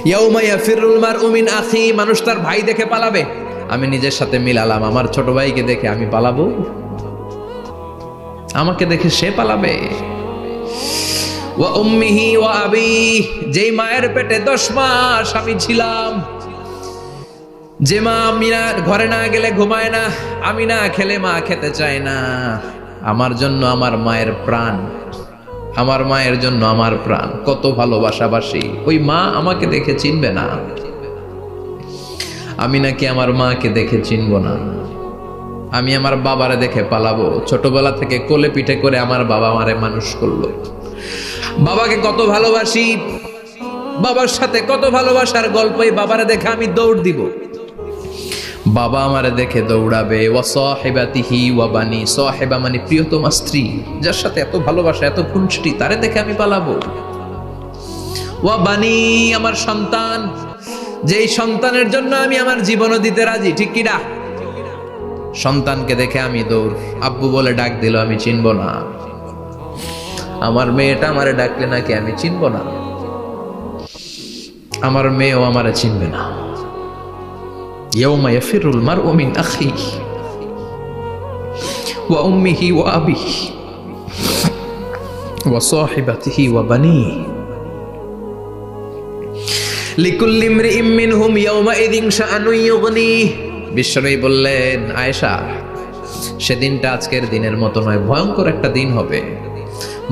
ইয়াউমা ইয়াফিরুল মারউ মিন আখি, মানুষ তার ভাই দেখে পালাবে। আমি নিজের সাথে মিলালাম, আমার ছোট ভাইকে দেখে আমি পালাবো? আমাকে দেখে সে পালাবে। ওয়া উম্মিহি ওয়া আবি, যেই মায়ের পেটে 10 মাস আমি ছিলাম, যে মা আমি না ঘরে না গেলে ঘুমায় না, আমি না খেলে মা খেতে চায় না, আমার জন্য আমার মায়ের প্রাণ, আমার মায়ের জন্য আমার প্রাণ, কত ভালোবাসাবাসী। ওই মা আমাকে দেখে চিনবে না, আমি নাকি আমার মাকে দেখে চিনব না। আমি আমার বাবারে দেখে পালাবো। ছোটবেলা থেকে কোলে পিঠে করে আমার বাবা আমারে মানুষ করলো, বাবাকে কত ভালোবাসি, বাবার সাথে কত ভালোবাসার গল্প, এই বাবারে দেখে আমি দৌড় দিব, বাবা আমারে দেখে দৌড়াবে। ওয়া সাহিবাতিহি ওয়া বানি, সাহিবা মানে প্রিয়তমা স্ত্রী, যার সাথে এত ভালোবাসা এত খুনসুটি, তারে দেখে আমি পালাবো। ওয়া বানি, আমার সন্তান, যেই সন্তানের জন্য আমি আমার জীবনও দিতে রাজি, ঠিক কি না? সন্তানকে দেখে আমি দৌড়, আব্বু বলে ডাক দিল আমি চিনব না, আমার মেয়েটা আমারে ডাকলে নাকি আমি চিনব না, আমার মেয়েও আমারে চিনবে না। ইয়াউমা ইয়াফিরুল মারউ মিন আখিহি ওয়া উম্মিহি ওয়া আবিহি ওয়া সাহিবাতিহি ওয়া বানিহি লিকুল্লি ইমরিইম মিনহুম ইয়াউমাইযিন শাআনুন ইউগনিহি। বিশ্বনবী বললেন, আয়েশা, সেদিনটা আজকের দিনের মতো নয়, ভয়ঙ্কর একটা দিন হবে।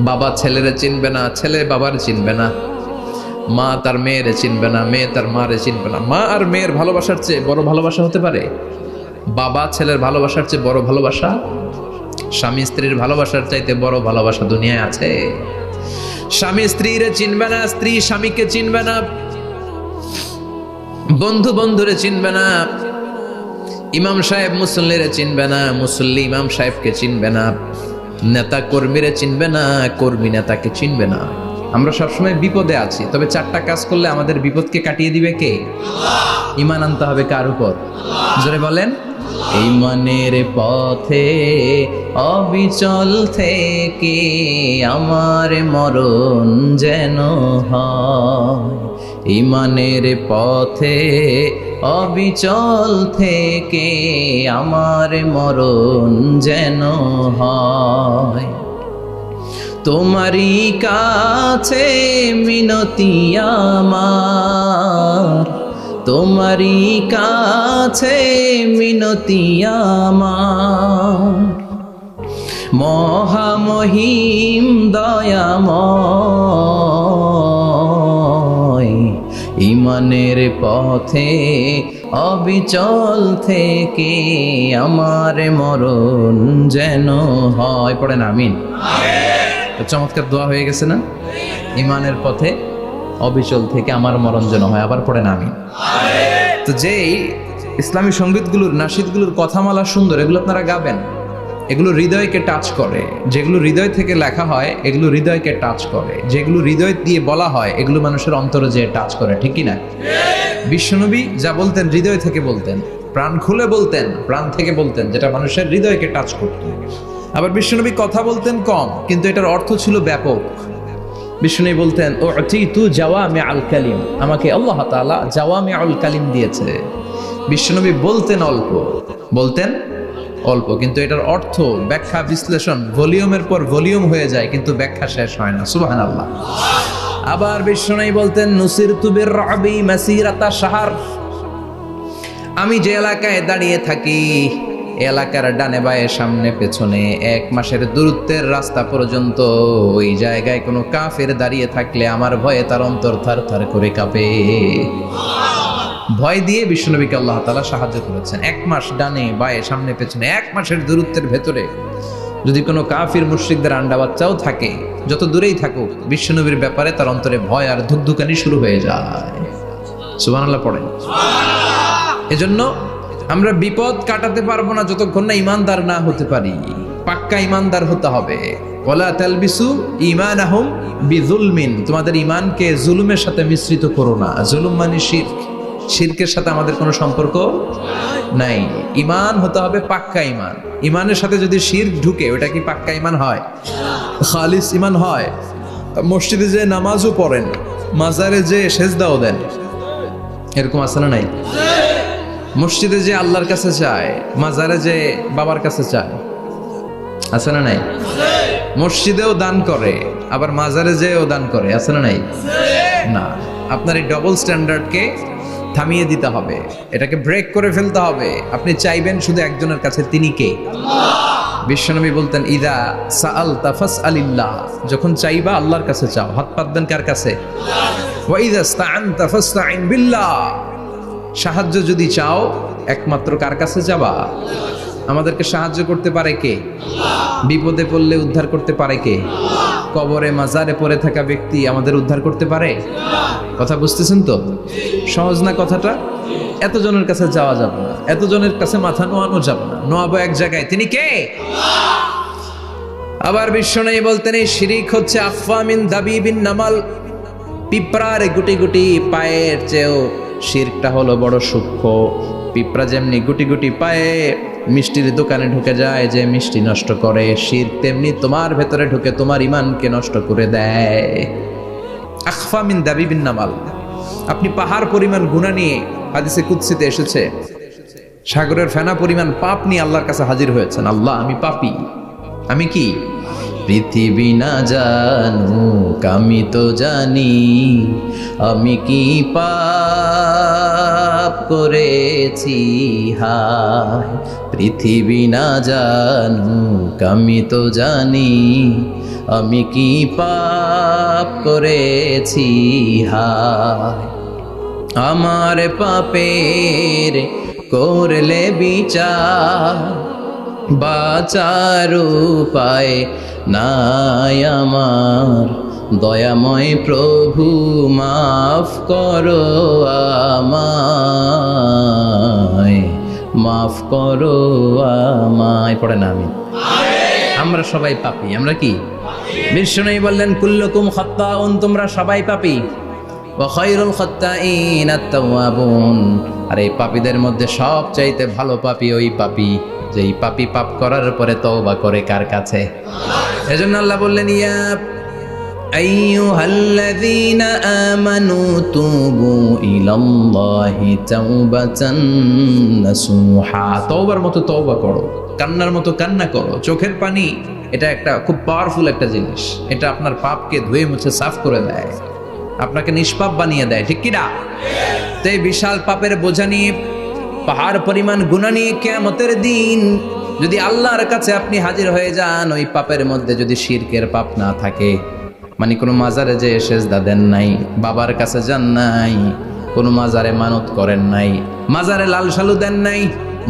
বাবা ছেলেরে চিনবে না, ছেলে বাবার চিনবে না, মা তার মেয়েরে চিনবে না, মেয়ে তার মারে চিনবে না। মা আর মেয়ের ভালোবাসার চেয়ে বড় ভালোবাসা হতে পারে? বাবা ছেলের ভালোবাসার চেয়ে বড় ভালোবাসা? স্বামী স্ত্রীর ভালোবাসার চাইতে বড় ভালোবাসা দুনিয়ায় আছে? স্বামী স্ত্রীরে চিনবে না, স্ত্রী স্বামীকে চিনবে না, বন্ধু বন্ধুরে চিনবে না, ইমাম সাহেব মুসল্লিরে চিনবে না, মুসল্লি ইমাম সাহেবকে চিনবে না, নেতা কর্মীরে চিনবে না, কর্মী নেতাকে চিনবে না। আমরা সবসময় বিপদে আছি, তবে 4টা কাজ করলে আমাদের বিপদকে কাটিয়ে দিবে কে? ঈমান আনতে হবে কার উপর? জোরে বলেন। ঈমানের পথে অবিচল থেকে আমার মরণ যেন হয়, ঈমানের পথে অবিচল থেকে আমার মরণ যেন হয়। তোমারই কাছে মিনতি আমার, তোমারই কাছে মিনতি আমার, মহামহিম দয়াময়, ঈমানের পথে অবিচল থেকে আমার মরণ যেন হয়। পড়েন আমিন। চমৎকার দোয়া হয়ে গেছে না? ঈমানের পথে অবিচল থেকে আমার মরণ যেন হয়। আবার পড়েন আমিন। তো যেই ইসলামী সঙ্গীতগুলোর, নাশিদগুলোর কথামালা সুন্দর, এগুলো আপনারা গাবেন, এগুলো হৃদয়কে টাচ করে। যেগুলো হৃদয় থেকে লেখা হয় এগুলো হৃদয়কে টাচ করে, যেগুলো হৃদয় দিয়ে বলা হয় এগুলো মানুষের অন্তরে যে টাচ করে, ঠিক কি না? বিশ্বনবী যা বলতেন হৃদয় থেকে বলতেন, প্রাণ খুলে বলতেন, প্রাণ থেকে বলতেন, যেটা মানুষের হৃদয়কে টাচ করত। আবার বিশ্বনবী কথা বলতেন কম, কিন্তু এটার অর্থ ছিল ব্যাপক। বিশ্বনবী বলতেন, উতিতু জাওয়ামিউল কালিম, আমাকে আল্লাহ তাআলা জাওয়ামিউল কালিম দিয়েছে। বিশ্বনবী বলতেন অল্প, বলতেন অল্প, কিন্তু এটার অর্থ, ব্যাখ্যা, বিশ্লেষণ ভলিউমের পর ভলিউম হয়ে যায়, কিন্তু ব্যাখ্যা শেষ হয় না। সুবহানাল্লাহ। আবার বিশ্বনবী বলতেন, নুসিরতু বিররাবি মাসিরাতা শাহর, আমি যে এলাকায় দাঁড়িয়ে থাকি এলাকার ডানে বায়ে সামনে পেছনে 1 মাসের দূরত্বের রাস্তা পর্যন্ত ওই জায়গায় কোনো কাফের দাঁড়িয়ে থাকলে আমার ভয়ে তার অন্তর থার থার করে কাঁপে। ভয় দিয়ে বিশ্বনবীকে আল্লাহ তাআলা সাহায্য করেছেন। 1 মাস ডানে বায়ে সামনে পেছনে 1 মাসের দূরত্বের ভেতরে যদি কোনো কাফির মুশরিকদের আন্ডা বাচ্চাও থাকে, যত দূরেই থাকুক, বিশ্বনবীর ব্যাপারে তার অন্তরে ভয় আর ধুকধুকানি শুরু হয়ে যায়। সুবহানাল্লাহ পড়েন। এজন্য আমরা বিপদ কাটাতে পারবো না যতক্ষণ না ঈমানদার না হতে পারি। পাক্কা ঈমানদার হতে হবে। ওয়ালা তালবিসু ঈমানাহুম বিযুলমিন, তোমাদের ঈমানকে জুলুমের সাথে মিশ্রিত করো না। জুলুম মানে শিরক, শিরকের সাথে আমাদের কোনো সম্পর্ক নাই। ঈমান হতে হবে পাক্কা ঈমান। ঈমানের সাথে যদি শিরক ঢুকে, ওটা কি পাক্কা ঈমান হয়? খালিস ঈমান হয়? মসজিদে যে নামাজও পড়েন, মাজারে যে সেজদাও দেন, এরকম আছে না নাই? মসজিদে যে আল্লাহর কাছে চায়, মাজারে যে বাবার কাছে চায়, আছে না নাই? মসজিদেও দান করে, আবার মাজারে যেও দান করে, আছে না নাই? না, আপনার এই ডবল স্ট্যান্ডার্ডকে থামিয়ে দিতে হবে, এটাকে ব্রেক করে ফেলতে হবে। আপনি চাইবেন শুধু একজনের কাছে, তিনি কে? বিশ্বনবী বলতেন, ইদা সাআলতা ফাসআলিল্লাহ, যখন চাইবা আল্লাহর কাছে চাও। হাত পাতবেন কার কাছে? ওয়া ইদা ইসতাআনতা ফাসতাইন বিল্লাহ, সাহায্য যদি চাও একমাত্র কার কাছে যাবা? আমাদেরকে সাহায্য করতে পারে কে? বিপদে পড়লে উদ্ধার করতে পারে কে? কবরে মাজারে পড়ে থাকা ব্যক্তি আমাদের উদ্ধার করতে পারে? কথা বুঝতেছেন তো? সহজ না কথাটা? এতজনের কাছে যাওয়া যাবে না, এতজনের কাছে মাথা নোয়ানো যাবে না, নোয়াবো এক জায়গায়, তিনি কে? আবার বিশ্বনবী বলতেন, এই শিরিক হচ্ছে আখফা মিন দাবিবিন নামাল, পিঁপড়ার গুটি গুটি পায়ের চেয়েও শিরকটা হলো বড় সূক্ষ্ম। পিঁপড়া যেমনি গুটি গুটি পায়ে মিষ্টির দোকানে ঢুকে যায়, যে মিষ্টি নষ্ট করে, শিরক তেমনি তোমার ভেতরে ঢুকে তোমার ইমানকে নষ্ট করে দেয়। আখফা মিন দাবিবিন নামাল। আপনি পাহাড় পরিমাণ গুনাহ নিয়ে, হাদিসে কুদসিতে এসেছে, সাগরের ফেনা পরিমাণ পাপ নিয়ে আল্লাহর কাছে হাজির হয়েছেন। আল্লাহ, আমি পাপী, আমি কি? পৃথিবী না জানুক আমি তো জানি, আমি কি পাপ করেছি হায়। পৃথিবী না জানুক আমি তো জানি, আমি কি পাপ করেছি হায়। আমার পাপের করলে বিচার, বাঁচার উপায় নাই আমার। দয়াময় প্রভু মাফ করো আমায়, মাফ করো আমায়। পড়ে না আমি? আমরা সবাই পাপী। আমরা কি? বিশ্বনবী বললেন, কুল্লুকুম খাত্তাউন, তোমরা সবাই পাপী। ওয়া খায়রুল খাত্তাইন আত-তাওয়াবুন, আর এই পাপীদের মধ্যে সবচাইতে ভালো পাপী ওই পাপী যেই পাপী পাপ করার পরে তওবা করে কার কাছে? এজন্য আল্লাহ বললেন, ইয়া আইয়ুহাল্লাযীনা আমানু তুবু ইলাল্লাহি তাওবাতান নাসুহা, তওবার মতো তওবা করো, কান্নার মতো কান্না করো। চোখের পানি এটা একটা খুব পাওয়ারফুল একটা জিনিস, এটা আপনার পাপকে ধুয়ে মুছে সাফ করে দেয়, আপনাকে নিষ্পাপ বানিয়ে দেয়, ঠিক কি না? তো এই বিশাল পাপের বোঝা নিয়ে, পাহাড় পরিমাণ গুনাহ নিয়ে কিয়ামতের দিন যদি আল্লাহর কাছে আপনি হাজির হয়ে যান, ওই পাপের মধ্যে যদি শিরকের পাপ না থাকে, মানে কোনো মাজারে যে সেজদা দেন নাই, বাবার কাছে যান নাই, কোনো মাজারে মানত করেন নাই, মাজারে লাল শালু দেন নাই,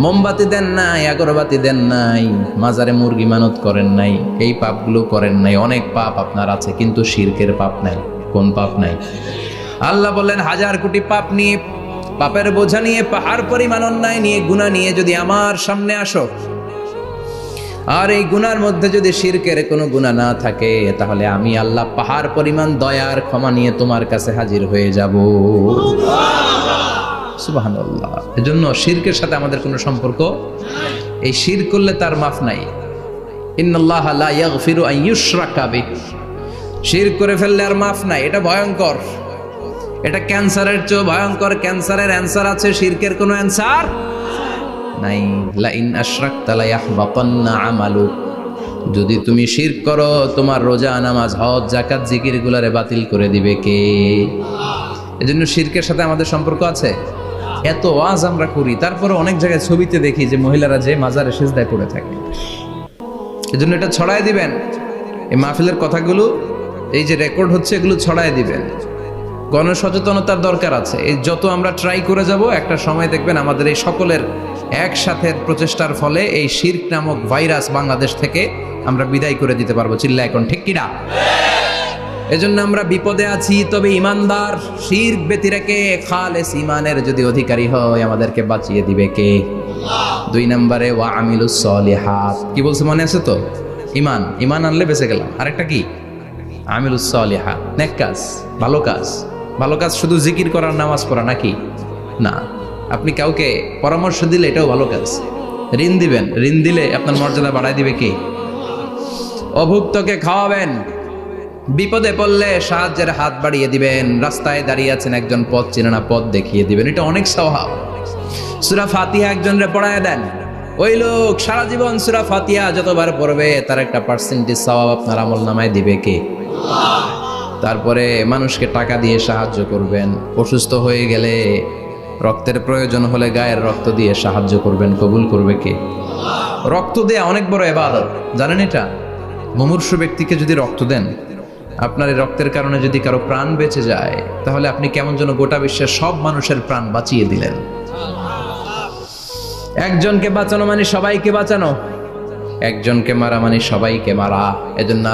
মোমবাতি দেন নাই, আগরবাতি দেন নাই, মাজারে মুরগি মানত করেন নাই, এই পাপগুলো করেন নাই, অনেক পাপ আপনার আছে, কিন্তু শিরকের পাপ নাই। কোন পাপ নাই? আল্লাহ বললেন, হাজার কোটি পাপ নিয়ে, পাপের বোঝা নিয়ে, পাহাড় পরিমাণ অন্যায় নিয়ে, গুনাহ নিয়ে যদি আমার সামনে আসো, আর এই গুনার মধ্যে যদি শিরকের কোনো গুনাহ না থাকে, তাহলে আমি আল্লাহ পাহাড় পরিমাণ দয়ার ক্ষমা নিয়ে তোমার কাছে হাজির হয়ে যাব। সুবহানাল্লাহ। এজন্য শিরকের সাথে আমাদের কোনো সম্পর্ক, এই শিরক করলে তার মাফ নাই। ইন্নাল্লাহা লা ইয়াগফিরু আন ইউশরাকা বিহি, শিরক করে ফেললে আর মাফ নাই। এটা ভয়ঙ্কর, এটা ক্যান্সারের চেয়ে ভয়ঙ্কর। ক্যান্সারের অ্যান্সার আছে, শিরকের কোনো অ্যান্সার নাই। লা ইন আশরাকতা লা ইয়াহবাতান্না আমালুক, যদি তুমি শিরক করো, তোমার রোজা, নামাজ, হজ, যাকাত, জিকির গুলারে বাতিল করে দিবে কে? এজন্য শিরকের সাথে আমাদের সম্পর্ক আছে। এত ওয়াজ আমরা করি, তারপরে অনেক জায়গায় ছবিতে দেখি যে মহিলারা যে মাজারে সিজদায় পড়ে থাকে। এজন্য এটা ছড়ায় দিবেন, এই মাহফিলের কথাগুলো, এই যে রেকর্ড হচ্ছে, এগুলো ছড়ায় দিবেন। গণসচেতনতার দরকার আছে। এই যত আমরা ট্রাই করে যাব, একটা সময় দেখবেন আমাদের এই সকলের একসাথে প্রচেষ্টার ফলে এই শিরক নামক ভাইরাস বাংলাদেশ থেকে আমরা বিদায় করে দিতে পারবো। চিল্লা এখন, ঠিক কিনা? এজন্য আমরা বিপদে আছি, তবে ইমানদার, শিরক ব্যতি রেখে খালেস ইমানের যদি অধিকারী হয়, আমাদেরকে বাঁচিয়ে দিবে কে? 2 নম্বরে ওয়া আমিলুস সলিহাত। কি বলছে মনে আছে তো? ইমান, ইমান আনলে বেঁচে গেলাম। আরেকটা কি? আমিলুস সলিহাত, নেক কাজ, ভালো কাজ। ভালো কাজ শুধু জিকির করার, নামাজ পড়া নাকি? না, আপনি কাউকে পরামর্শ দিলে এটাও ভালো কাজ। ঋণ দিবেন, ঋণ দিলে আপনার মর্যাদা বাড়ায় দিবে কে? অভুক্তকে খাওয়াবেন, বিপদে পড়লে সাহায্যের হাত বাড়িয়ে দিবেন। রাস্তায় দাঁড়িয়ে আছেন, একজন পথ চেনে না, পথ দেখিয়ে দিবেন। এটা অনেক সওয়াব। সূরা ফাতিহা একজনরে পড়ায় দেন, ওই লোক সারা জীবন সূরা ফাতিহা যতবার পড়বে তার একটা পার্সেন্টেজ সওয়াব আপনার আমলনামায় দিবে কে? তারপরে মানুষকে টাকা দিয়ে সাহায্য করবেন, অসুস্থ হয়ে গেলে রক্তের প্রয়োজন হলে গায়ের রক্ত দিয়ে সাহায্য করবেন, কবুল করবে কে? রক্ত দেয়া অনেক বড় ইবাদত, জানেন এটা? মুমূর্ষু ব্যক্তিকে যদি রক্ত দেন, আপনার এই রক্তের কারণে যদি কারো প্রাণ বেঁচে যায়, তাহলে আপনি কেমন যেন গোটা বিশ্বের সব মানুষের প্রাণ বাঁচিয়ে দিলেন। একজনকে বাঁচানো মানে সবাইকে বাঁচানো, একজনকে মারা মানে সবাইকে মারা। এজন্য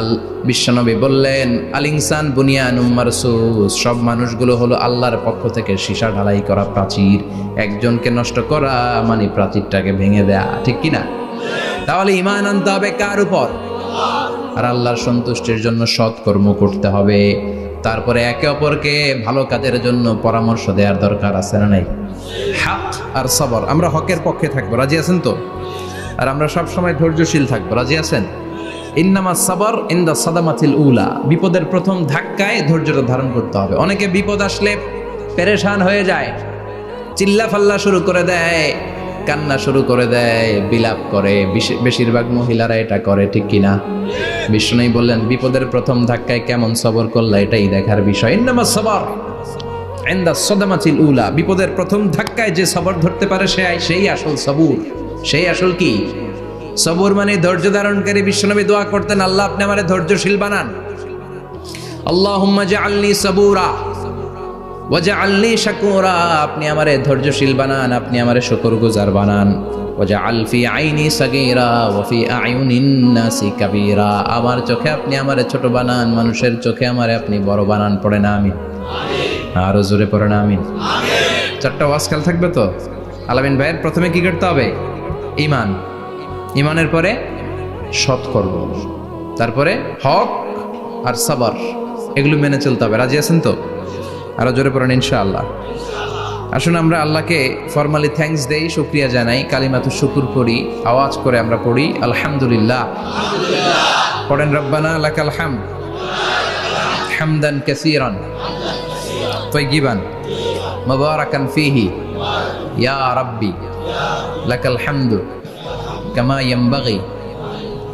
বিশ্বনবী বললেন, আল ইনসান বুনিয়ানুম মারসুস, সব মানুষগুলো হলো আল্লাহর পক্ষ থেকে সীসা ঢালাই করা প্রাচীর। একজনকে নষ্ট করা মানে প্রাচীরটাকে ভেঙে দেয়া, ঠিক কিনা? তাহলে ঈমান আনতে হবে কার উপর? আর আল্লাহর সন্তুষ্টির জন্য সৎ কর্ম করতে হবে। তারপরে একে অপরকে ভালো কাজের জন্য পরামর্শ দেওয়ার দরকার আছে না নাই? হক আর সবর, আমরা হকের পক্ষে থাকবো, রাজি আছেন তো? আর আমরা সব সময় ধৈর্যশীল থাকবো, রাজি আছেন? ইন্নামা সাবর ইনদা সাদামাতিল উলা, বিপদের প্রথম ধাক্কায় ধৈর্যটা ধারণ করতে হবে। অনেকে বিপদ আসলে পেরেশান হয়ে যায়, চিল্লা ফাল্লা শুরু করে দেয়, কান্না শুরু করে দেয়, বিলাপ করে। বেশিরভাগ মহিলারা এটা করে, ঠিক কিনা? বিষ্ণু বললেন, বিপদের প্রথম ধাক্কায় কেমন সবর করলা এটাই দেখার বিষয়। ইন্নামা সাবর ইনদা সাদামাতিল উলা, বিপদের প্রথম ধাক্কায় যে সবর ধরতে পারে সেই আসল সবুর, সেই আসল কি সবুর মানে ধৈর্য ধারণকারী। বিশ্বনবী দোয়া করতেন, আল্লাহ আপনি আমারে ধৈর্যশীল বানান। আল্লাহুম্মা জাআলনি সাবুরা ওয়াজআলনি শাকুরা, আপনি আমারে ধৈর্যশীল বানান, আপনি আমারে শুকরগুজার বানান। ওয়াজআল ফি আইনি সাগীরা ওয়া ফি আয়ুনিন নাসি কাবীরা, আমার চোখে আপনি আমারে ছোট বানান, মানুষের চোখে আমারে আপনি বড় বানান। পড়েন আমিন। আরো জোরে পড়েন আমিন। চারটা ওয়াজ কাল থাকবে তো। আলামিন ভাইয়ের প্রথমে কি করতে হবে? ঈমান, ঈমানের পরে সৎকর্ম, তারপরে হক আর সাবর, এগুলো মেনে চলতে হবে। রাজি আছেন তো? আরো জোরে পড়েন ইনশাআল্লাহ। আসুন আমরা আল্লাহকে ফরমালি থ্যাঙ্কস দেই, শুকরিয়া জানাই, কালিমাতুশ শুকুর পড়ি, আওয়াজ করে আমরা পড়ি আলহামদুলিল্লাহ। পড়েন রব্বানা লাকাল হামদ হামদান কাসীরান তাইয়িবান মুবারাকান ফীহি ইয়া রাব্বি লাকাল হামদু কামা ইয়ানবাগি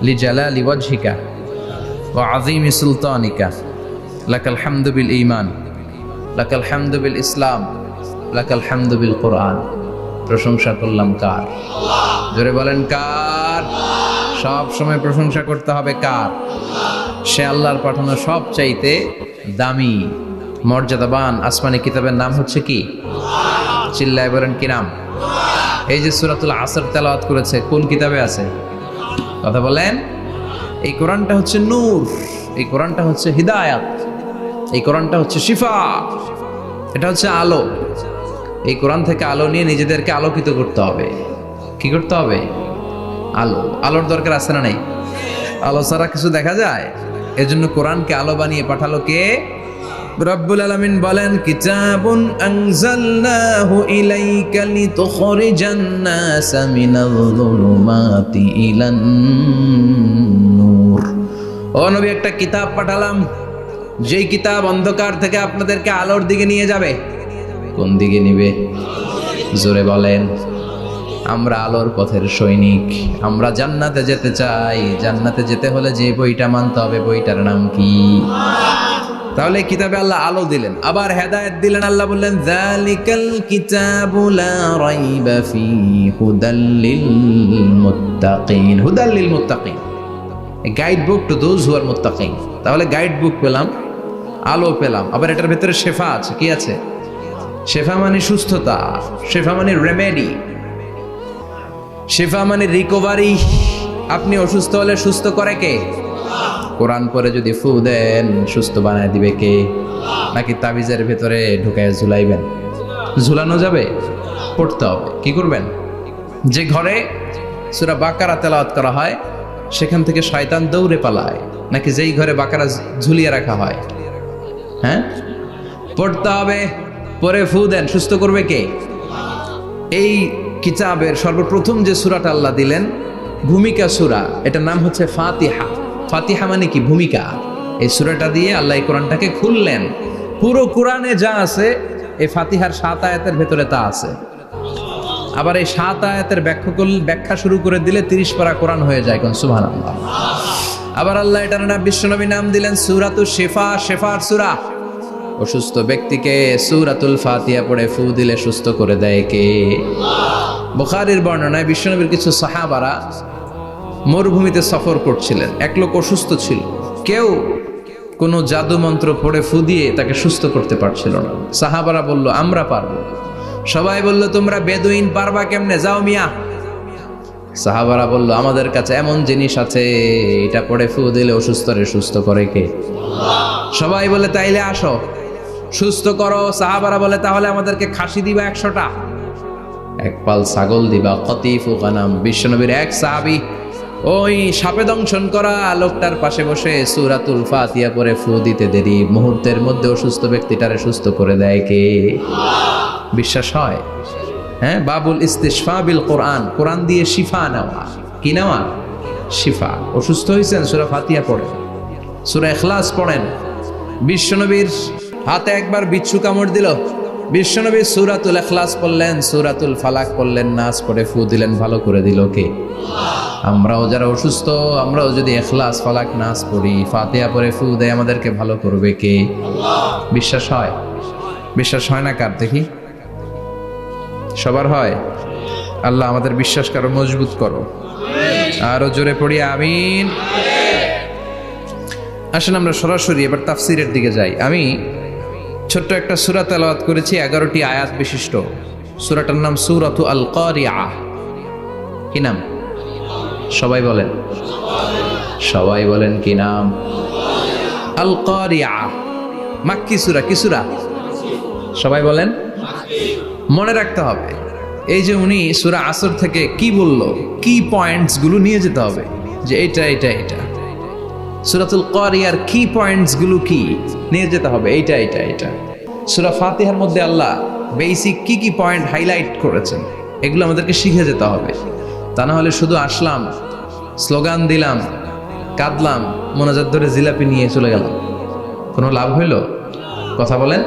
লিজালালি ওয়াজহিকা ওয়া আযীমি সুলতানিকা লাকাল হামদু বিল ঈমান লাকাল হামদু বিল ইসলাম লাকাল হামদু বিল কুরআন। প্রশংসা করলাম কার? জোরে বলেন কার? সব সময় প্রশংসা করতে হবে কার? সে আল্লাহর পাঠানো সবচাইতে দামি মর্যাদাবান আসমানি কিতাবের নাম হচ্ছে কি? চিল্লায় বলেন কি নাম? এই যে সূরাতুল আসর তেলাওয়াত করেছে, কোন কিতাবে আছে? কথা বলেন। এই কোরআনটা হচ্ছে নূর, এই কোরআনটা হচ্ছে হিদায়াত, এই কোরআনটা হচ্ছে শিফা, এটা হচ্ছে আলো। এই কোরআন থেকে আলো নিয়ে নিজেদেরকে আলোকিত করতে হবে। কি করতে হবে? আলো। আলোর দরকার আছে না নাই? আলো ছাড়া কিছু দেখা যায়? এজন্য কোরআনকে আলো বানিয়ে পাঠালো কে? রব্বুল আলামিন বলেন, কিতাবুন আনজালনাহু ইলাইকা লিতুখরিজান নাসা মিনাল যুলুমাতি ইলান নূর। ও নবী, একটা কিতাব পাঠালাম, যেই কিতাব অন্ধকার থেকে আপনাদেরকে আলোর দিকে নিয়ে যাবে। কোন দিকে নিবে? জোরে বলেন। আমরা আলোর পথের সৈনিক, আমরা জান্নাতে যেতে চাই। জান্নাতে যেতে হলে যে বইটা মানতে হবে, বইটার নাম কি? তাহলে কিতাবে আল্লাহ আলো দিলেন, আবার হেদায়েত দিলেন। আল্লাহ বললেন, যালিকাল কিতাবু লা রাইবা ফীহি হুদাল লিল মুত্তাকিন। হুদাল লিল মুত্তাকিন, a guide book to those who are মুত্তাকিন। তাহলে গাইড বুক পেলাম, আলো পেলাম, আবার এটার ভিতরে শেফা আছে। কি আছে? শেফা মানে সুস্থতা, শেফা মানে রেমেডি, শেফা মানে রিকভারি। আপনি অসুস্থ হলে সুস্থ করে কে? কোরআন পরে যদি ফু দেন, সুস্থ বানায় দিবে কে? নাকি তাবিজের ভেতরে ঢুকায় ঝুলাইবেন? ঝুলানো যাবে? পড়তে হবে। কি করবেন? যে ঘরে সূরা বাকারা তেলাওয়াত করা হয় সেখান থেকে শয়তান দৌড়ে পালায়, নাকি যেই ঘরে বাকারা ঝুলিয়ে রাখা হয়? হ্যাঁ, পড়তে হবে। পরে ফু দেন, সুস্থ করবে কে? এই কিতাবের সর্বপ্রথম যে সূরাটা আল্লাহ দিলেন, ভূমিকা সূরা, এটার নাম হচ্ছে ফাতিহা। ফাতিহা মানে কি? ভূমিকা। এই সূরাটা দিয়ে আল্লাহ এই কোরআনটাকে খুললেন। পুরো কোরআনে যা আছে এই ফাতিহার 7 আয়াতের ভেতরে তা আছে। আবার এই 7 আয়াতের ব্যাখ্যা শুরু করে দিলে 30 পারা কোরআন হয়ে যায়। কোন সুবহানাল্লাহ। আবার আল্লাহ এটার নাম বিশ্বনবী নাম দিলেন সূরাতুশ শিফা, শেফার সূরা। অসুস্থ ব্যক্তিকে সূরাতুল ফাতিহা পড়ে ফু দিলে সুস্থ করে দেয় কে? বুখারীর বর্ণনায় বিশ্বনবীর কিছু সাহাবারা মরুভূমিতে সফর করছিলেন। এক লোক অসুস্থ ছিল, কেউ কোনো জাদু মন্ত্র পড়ে ফু দিয়ে তাকে সুস্থ করতে পারছিল না। সাহাবারা বলল আমরা পারবো। সবাই বলল তোমরা বেদুইন, পারবা কেমনে? যাও মিয়া। সাহাবারা বলল আমাদের কাছে এমন জিনিস আছে, এটা পড়ে ফু দিলে অসুস্থরে সুস্থ করে কে? সবাই বলে তাইলে আসো সুস্থ করো। সাহাবারা বলে তাহলে আমাদেরকে খাসি দিবা 100টা, এক পাল ছাগল দিবা। কতিফু গানাম। বিশ্বনবীর এক সাহাবী ওই সাপে দংশন করা লোকটার পাশে বসে সূরাতুল ফাতিহা পড়ে ফু দিতে দেরি মুহূর্তের মধ্যে অসুস্থ ব্যক্তিটারে সুস্থ করে দেয় কে? বিশ্বাস হয়? হ্যাঁ, বাবুল ইস্তিশফা বিল কোরআন, কোরআন দিয়ে শিফা নেওয়া। কি নেওয়া? শিফা। অসুস্থ হয়েছেন, সূরা ফাতিহা পড়েন, সূরা ইখলাস পড়েন। বিশ্বনবীর হাতে একবার বিচ্ছু কামড় দিল, বিশ্বনবী সূরাতুল ইখলাস পড়লেন, সূরাতুল ফালাক পড়লেন, নাস পড়ে ফু দিলেন, ভালো করে দিল কে? আমরাও যারা অসুস্থ, আমরাও যদি ইখলাস ফালাক নাস পড়ি, ফাতিহা পড়ে ফু দেয়, আমাদেরকে ভালো করবে কে? বিশ্বাস হয়? বিশ্বাস হয় না কার? দেখি সবার হয়? আল্লাহ আমাদের বিশ্বাস করো, মজবুত করো। আরো জোরে পড়ি আমিন। আসেন আমরা সরাসরি এবার তাফসিরের দিকে যাই। আমি ছোট্ট একটা সূরা তেলাওয়াত করেছি, 11টি আয়াত বিশিষ্ট। সূরাটার নাম সূরাতু আল কারিআ। কি নাম? সবাই বলেন, সবাই বলেন কি নাম? আল কারিআ। মাক্কি সূরা। কি সূরা? সবাই বলেন। মনে রাখতে হবে এই যে উনি সূরা আসর থেকে কি বললো, কি পয়েন্টস গুলো নিয়ে যেতে হবে, যে এটা এটা এটা। সূরাতুল কারিয়ার কি পয়েন্টস গুলো কি নিয়ে যেতে হবে, এইটা এটা এটা। সূরা ফাতিহার মধ্যে আল্লাহ বেসিক কি কি পয়েন্ট হাইলাইট করেছেন, এগুলো আমাদেরকে শিখে যেতে হবে। তা না হলে শুধু আসলাম, স্লোগান দিলাম, কাঁদলাম, মোনাজাত ধরে জিলাপি নিয়ে চলে গেলাম, কোনো লাভ হইল? কথা বলেন।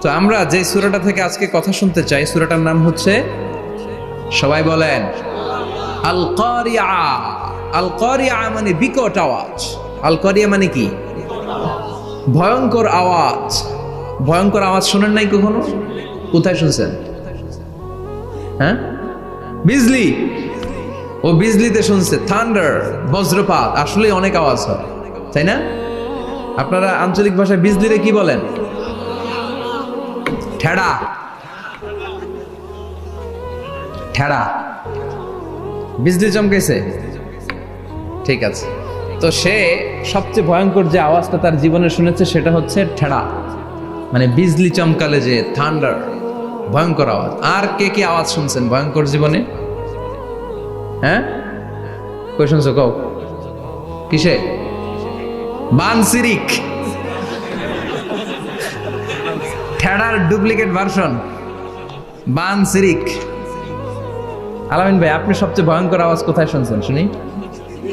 তো আমরা যে সূরাটা থেকে আজকে কথা শুনতে চাই, সূরাটার নাম হচ্ছে, সবাই বলেন, আল কারিআ। আল কারিআ মানে বিকট আওয়াজ। আল কারিআ মানে কি? ভয়ঙ্কর আওয়াজ। ভয়ঙ্কর আওয়াজ শোনেন নাই কখনো? কোথায় শুনছেন? হ্যাঁ, বিজলি। ও বিজলিতে শুনছে, থান্ডার, বজ্রপাত। আসলে অনেক আওয়াজ হয়, তাই না? আপনারা আঞ্চলিক ভাষায় বিজলিরে কি বলেন? ঠেড়া। ঠেড়া। বিজলি চমকেছে, ঠিক আছে। তো সে সবচেয়ে ভয়ঙ্কর যে আওয়াজটা তার জীবনে শুনেছে সেটা হচ্ছে ঠেড়া, মানে বিজলি চমকালে যে থান্ডার, ভয়ঙ্কর আওয়াজ। আর কে কি আওয়াজ শুনছেন ভয়ঙ্কর জীবনে? হ্যাঁ, কই শুনছো? কও কিসে? বানসিরিক। ঠেড়ার ডুপ্লিকেট ভার্সন বানসিরিক। আলামিন ভাই, আপনি সবচেয়ে ভয়ঙ্কর আওয়াজ কোথায় শুনছেন শুনি?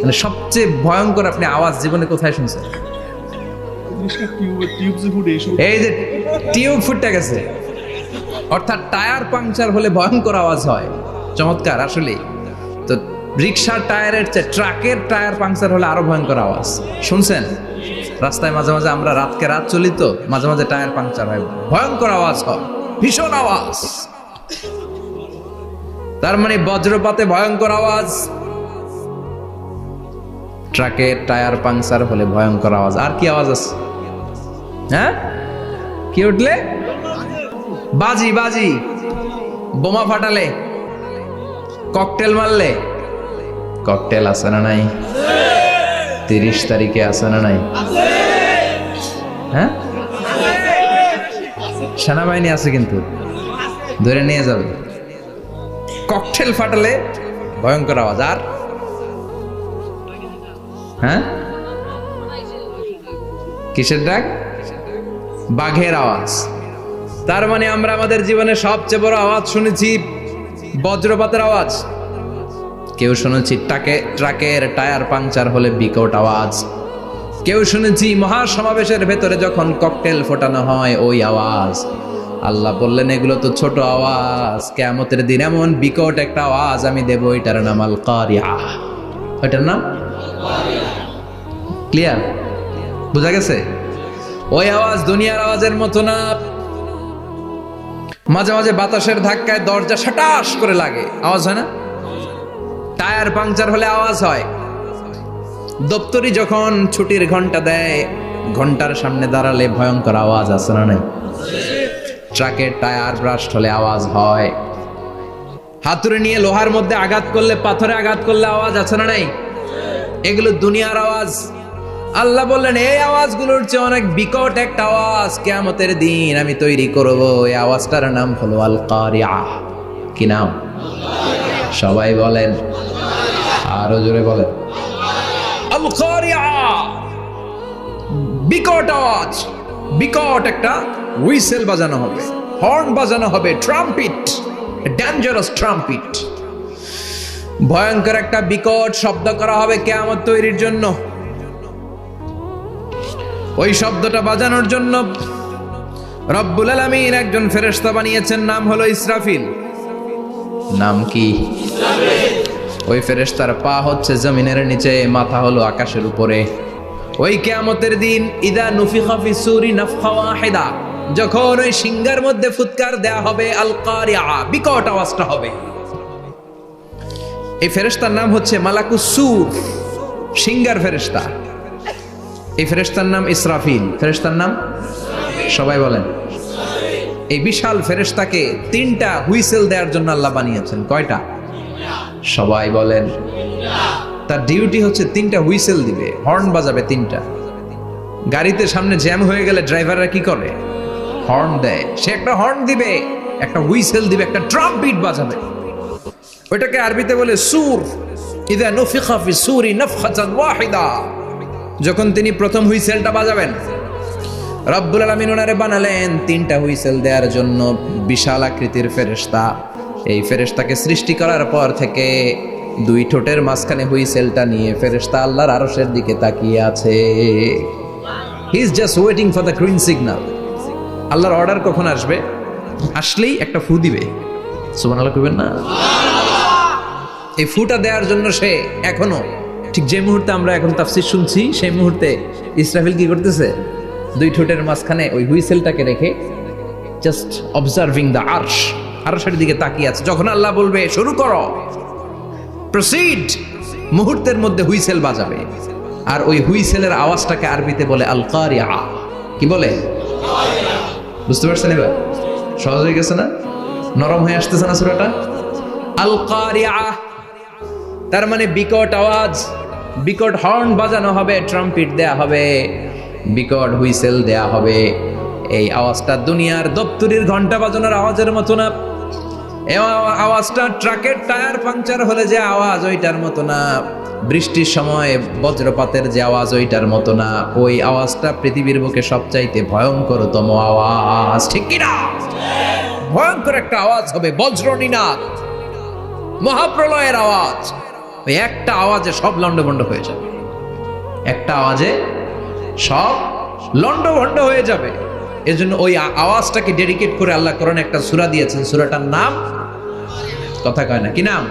মানে সবচেয়ে ভয়ঙ্কর আপনি আওয়াজ জীবনে কোথায় শুনছেন? এই যে টিউব ফুটে গেছে, অর্থাৎ টায়ার পাংচার হলে ভয়ঙ্কর আওয়াজ হয়। চমৎকার। আসলে তো রিক্সার টায়ারের চেয়ে ট্রাকের টায়ার পাংচার হলে আরো ভয়ঙ্কর আওয়াজ শুনছেন? রাস্তায় মাঝে মাঝে আমরা রাতকে রাত চলি, তো মাঝে মাঝে টায়ার পাংচার হয়, ভয়ঙ্কর আওয়াজ হয়, ভীষণ আওয়াজ। তার মানে বজ্রপাতে ভয়ঙ্কর আওয়াজ, ট্রাকের টায়ার পাংচার হলে ভয়ঙ্কর আওয়াজ। আর কি আওয়াজ আছে? হ্যাঁ, কি উঠলে? বাজি। বাজি। বোমা ফাটালে, ককটেল মারলে। ককটেল আছে না নাই? 30 তারিখে আছে না নাই? হ্যাঁ, সেনাবাহিনী আছে কিন্তু ধরে নিয়ে যাবে। ককটেল ফাটালে ভয়ঙ্কর আওয়াজ। আর হ্যাঁ, কিসের ডাক? বাঘের আওয়াজ। তার মানে আমরা আমাদের জীবনে সবচেয়ে বড় আওয়াজ শুনেছি বজ্রপাতের আওয়াজ। কেউ শুনেছি ট্রাকের টায়ার পাংচার হলে বিকট আওয়াজ। কেউ শুনেছি মহাসমাবেশের ভেতরে যখন ককটেল ফোটানো হয় ওই আওয়াজ। আল্লাহ বললেন এগুলো তো ছোট আওয়াজ, কিয়ামতের দিন এমন বিকট একটা আওয়াজ আমি দেব, এটার নাম আল কারিয়া। ওইটার নাম ক্লিয়ার, বুঝা গেছে? ওই আওয়াজ দুনিয়ার আওয়াজের মতো না। মাঝে মাঝে বাতাসের ধাক্কায় দরজা সাটাস করে লাগে, আওয়াজ হয় না? টায়ার পাংচার হলে আওয়াজ হয়। দপ্তরি যখন ছুটির ঘন্টা দেয়, ঘন্টার সামনে দাঁড়ালে ভয়ঙ্কর আওয়াজ আছে না নাই? ট্রাকের টায়ার ব্রাস্ট হলে আওয়াজ হয়। হাতুড়ি নিয়ে লোহার মধ্যে আঘাত করলে, পাথরে আঘাত করলে আওয়াজ আছে না নাই? এগুলো দুনিয়ার আওয়াজ। আল্লাহ বললেন এই আওয়াজগুলোর চেয়ে অনেক বিকট একটা আওয়াজ কিয়ামতের দিন আমি তৈরি করব। এই আওয়াজটার নাম হলো আল কারিয়া। কি নাম? সবাই বলেন, আরো জোরে বলেন, আল কারিয়া। বিকট আওয়াজ, বিকট একটা হুইসেল বাজানো হবে, হর্ন বাজানো হবে, ট্রাম্পিট, ডেঞ্জারাস ট্রাম্পিট। ভয়ঙ্কর একটা বিকট শব্দ করা হবে কিয়ামত তৈরির জন্য। ওই শব্দটা বাজানোর জন্য রব্বুল আলামিন একজন ফেরেশতা বানিয়েছেন, নাম হলো ইসরাফিল। নাম কি? ওই ফেরেশতার পা হচ্ছে জমিনের নিচে, মাথা হলো আকাশের উপরে। ওই কিয়ামতের দিন ইদা নুফিখা ফিস সূরি নাফখা ওয়াহিদা, যখন ওই সিংহার মধ্যে ফুৎকার দেয়া হবে, আল কারিয়া, বিকট আওয়াজটা হবে। এই ফেরেশতার নাম হচ্ছে মালাকুস সূর, সিংহার ফেরেশতা। এই ফেরেশতার নাম ইসরাফিল। ফেরেশতার নাম সবাই বলেন। এই বিশাল ফেরেশতাকে তিনটা হুইসেল দেওয়ার জন্য আল্লাহ বানিয়েছেন। কয়টা? সবাই বলেন। তার ডিউটি হচ্ছে তিনটা হুইসেল দিবে, হর্ন বাজাবে তিনটা। গাড়িতে সামনে জ্যাম হয়ে গেলে ড্রাইভাররা কি করে? হর্ন দেয়। সে একটা হর্ন দিবে, একটা হুইসেল দিবে, একটা ট্রাম্পিট বাজাবে। ওইটাকে আরবিতে বলে সুর। ইদা নুফিখা ফিস সূরি নাফখাতান ওয়াহিদা, যখন তিনি প্রথম হুইসেলটা বাজাবেন, রব্বুল আলামিন ওনারে বানালেন তিনটা হুইসেল দেওয়ার জন্য বিশাল আকৃতির ফেরেশতা। এই ফেরেশতাকে সৃষ্টি করার পর থেকে দুই ঠোঁটের মাঝখানে হুইসেলটা নিয়ে ফেরেশতা আল্লাহর আরশের দিকে তাকিয়ে আছে। He is just waiting for the green signal. আল্লাহর অর্ডার কখন আসবে, আসলেই একটা ফু দিবে। সুবহানাল্লাহ কইবেন না? এই ফুটা দেওয়ার জন্য সে এখনো, ঠিক যে মুহূর্তে আমরা এখন তাফসীর শুনছি, সেই মুহূর্তে ইসরাফিল কি করতেছে? দুই ঠোঁটের মাঝখানে ওই হুইসেলটাকে রেখে জাস্ট অবজার্ভিং দ্য আরশ, আরশের দিকে তাকিয়ে আছে। যখন আল্লাহ বলবে শুরু করো, প্রসিড, মুহূর্তের মধ্যে হুইসেল বাজাবে। আর ওই হুইসেলের আওয়াজটাকে আরবিতে বলে আল কারিয়া। কি বলে? বুঝতে পারছেন এবার? সহজ হয়ে গেছে না? নরম হয়ে আসতেছে না সূরাটা? আল কারিয়া তার মানে বিকট আওয়াজ, বিকট হর্ন বাজানো হবে, ট্রাম্পিট দেয়া হবে, বিকট হুইসেল দেয়া হবে। এই আওয়াজটা দুনিয়ার দপ্তরির ঘন্টা বাজানোর আওয়াজের মতো না। এই আওয়াজটা ট্রাকের টায়ার পাংচার হলে যে আওয়াজ, ওইটার মতো না। বৃষ্টির সময় বজ্রপাতের যে আওয়াজ, ওইটার মতো না। ওই আওয়াজটা পৃথিবীর বুকে সবচাইতে ভয়ঙ্করতম আওয়াজ। ঠিক কিনা? ভয়ঙ্কর একটা আওয়াজ হবে, বজ্রনিনাদ, মহাপ্রলয়ের আওয়াজ। ওই একটা আওয়াজে সব লন্ডভন্ড হয়ে যাবে, একটা আওয়াজে সব লন্ডভন্ড হয়ে যাবে। এজন্য ওই আওয়াজটাকে ডেডিকেট করে আল্লাহ কোরআনে একটা সূরা দিয়েছেন। সূরাটার নাম, কথা কয় না, কি নাম?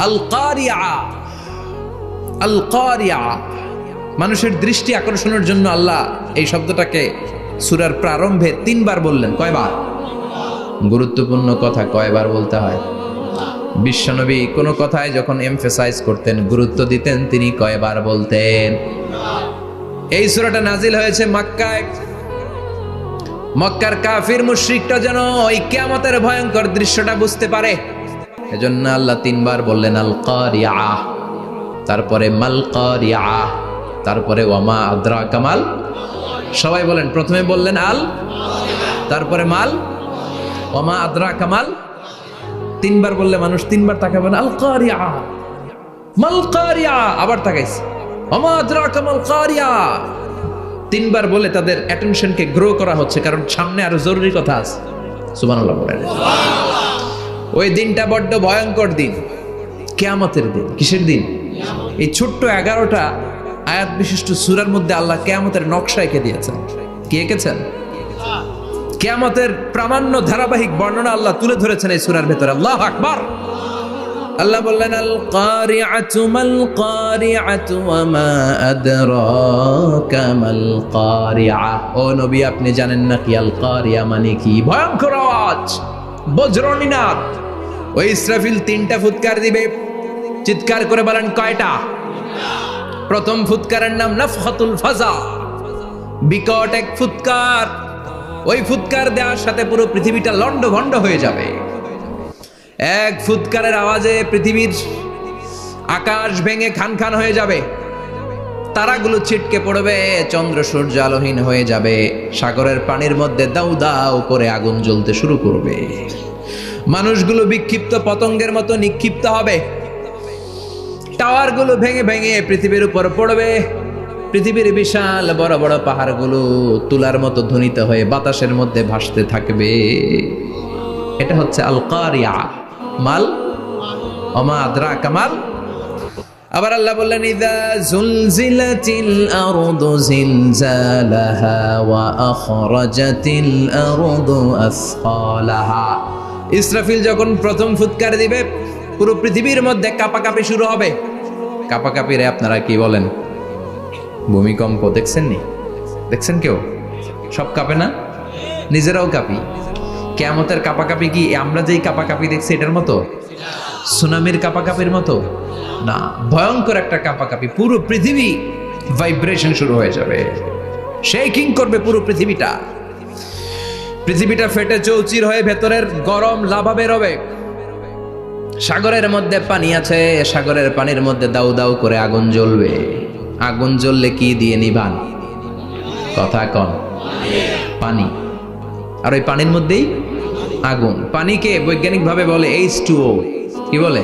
আল কারিয়া। আল কারিয়া, মানুষের দৃষ্টি আকর্ষণের জন্য আল্লাহ এই শব্দটাকে সূরার প্রারম্ভে 3 বার বললেন। কয়বার? গুরুত্বপূর্ণ কথা কয়বার বলতে হয়? বিশ্বনবী কোনো কথায় যখন এমফেসাইজ করতেন, গুরুত্ব দিতেন, তিনি কয়বার বলতেন? এই সূরাটা নাজিল হয়েছে মক্কায়। মক্কার কাফির মুশরিকরা যেন ওই কিয়ামতের ভয়ঙ্কর দৃশ্যটা বুঝতে পারে, এজন্য আল্লাহ 3 বার বললেন আল কারিয়া, তারপরে মাল কারিয়া, তারপরে ওয়ামা আদরাকা মাল। সবাই বলেন, প্রথমে বললেন আল, তারপরে মাল, ওয়ামা আদরাকা মাল। 3 বার বললে মানুষ 3 বার তাকাবে না। আল কারিয়া, মাল কারিয়া, আবার তাকাইছে, ওয়ামা আদরাকা মাল কারিয়া। 3 বার বলে তাদের অ্যাটেনশনকে গ্রো করা হচ্ছে, কারণ সামনে আরো জরুরি কথা আছে। সুবহানাল্লাহ বলেন। ওই দিনটা বড্ড ভয়ঙ্কর দিন, কিয়ামতের দিন। কিসের দিন? এই ছোট্ট 11টা আয়াত বিশিষ্ট সূরার মধ্যে আল্লাহ কিয়ামতের নকশা এঁকে দিয়েছেন। কি এঁকেছেন? কিয়ামতের প্রামাণ্য ধারাবাহিক বর্ণনা আল্লাহ তুলে ধরেছেন এই সূরার ভেতরে। আল্লাহু আকবার। আল্লাহ বললেন আল কারিআতু মাল কারিআতু ওয়া মা আদরাকা মাল কারিআ। ও নবী, আপনি জানেন না কি আল কারিআ মানে কি? ভয়ঙ্কর আওয়াজ, বজ্রনিনাদ। ওই ইসরাফিল 3টা ফুৎকার দিবে। চিৎকার করে বলেন কয়টা? প্রথম ফুৎকারের নাম নাফখাতুল ফাজা, বিকট এক ফুৎকার। ওই ফুৎকার দেওয়ার সাথে পুরো পৃথিবীটা লন্ডভন্ড হয়ে যাবে। এক ফুৎকারের আওয়াজে পৃথিবীর আকাশ ভেঙে খান খান হয়ে যাবে, তারাগুলো ছিটকে পড়বে, চন্দ্র সূর্য আলোহীন হয়ে যাবে, সাগরের পানির মধ্যে দাউ দাউ করে আগুন জ্বলতে শুরু করবে, মানুষগুলো বিক্ষিপ্ত পতঙ্গের মতো নিক্ষিপ্ত হবে, টাওয়ারগুলো ভেঙে ভেঙে পৃথিবীর উপর পড়বে, পৃথিবীর বিশাল বড় বড় পাহাড়গুলো তুলার মতো ধ্বনিত হয়ে বাতাসের মধ্যে ভাসতে থাকবে। এটা হচ্ছে আল কারিয়া। মাল ওমা আদরাকা মাল। আবার আল্লাহ বললেন ইযা যুলজিলাতিল আরদু জিলজালাহা ওয়া আখরাজাতিল আরদু আসকালাহা। ইসরাফিল যখন প্রথম ফুৎকার দিবে, পুরো পৃথিবীর মধ্যে কাঁপাকাঁপি শুরু হবে। কাঁপাকাঁপি রে আপনারা কি বলেন? ভূমিকম্প দেখছেন নি? দেখছেন কেউ? সব কাঁপে না? নিজেরাও কাঁপি। কিয়ামতের কাঁপাকাঁপি কি আমরা যেই কাঁপাকাঁপি দেখছি এটার মতো? সুনামির কাঁপাকাঁপির মতো না, ভয়ঙ্কর একটা কাঁপাকাঁপি। পুরো পৃথিবী ভাইব্রেশন শুরু হয়ে যাবে, শেকিং করবে পুরো পৃথিবীটা। পৃথিবীটা ফেটে চৌচির হয়ে ভেতরের গরম লাভা বের হবে। সাগরের মধ্যে পানি আছে, সাগরের পানির মধ্যে দাউ দাউ করে আগুন জ্বলবে। আগুন জ্বললে কি দিয়ে নিভান? কথা কন। পানি। আর ওই পানির মধ্যেই আগুন। পানিকে বৈজ্ঞানিকভাবে বলে H2O। কি বলে?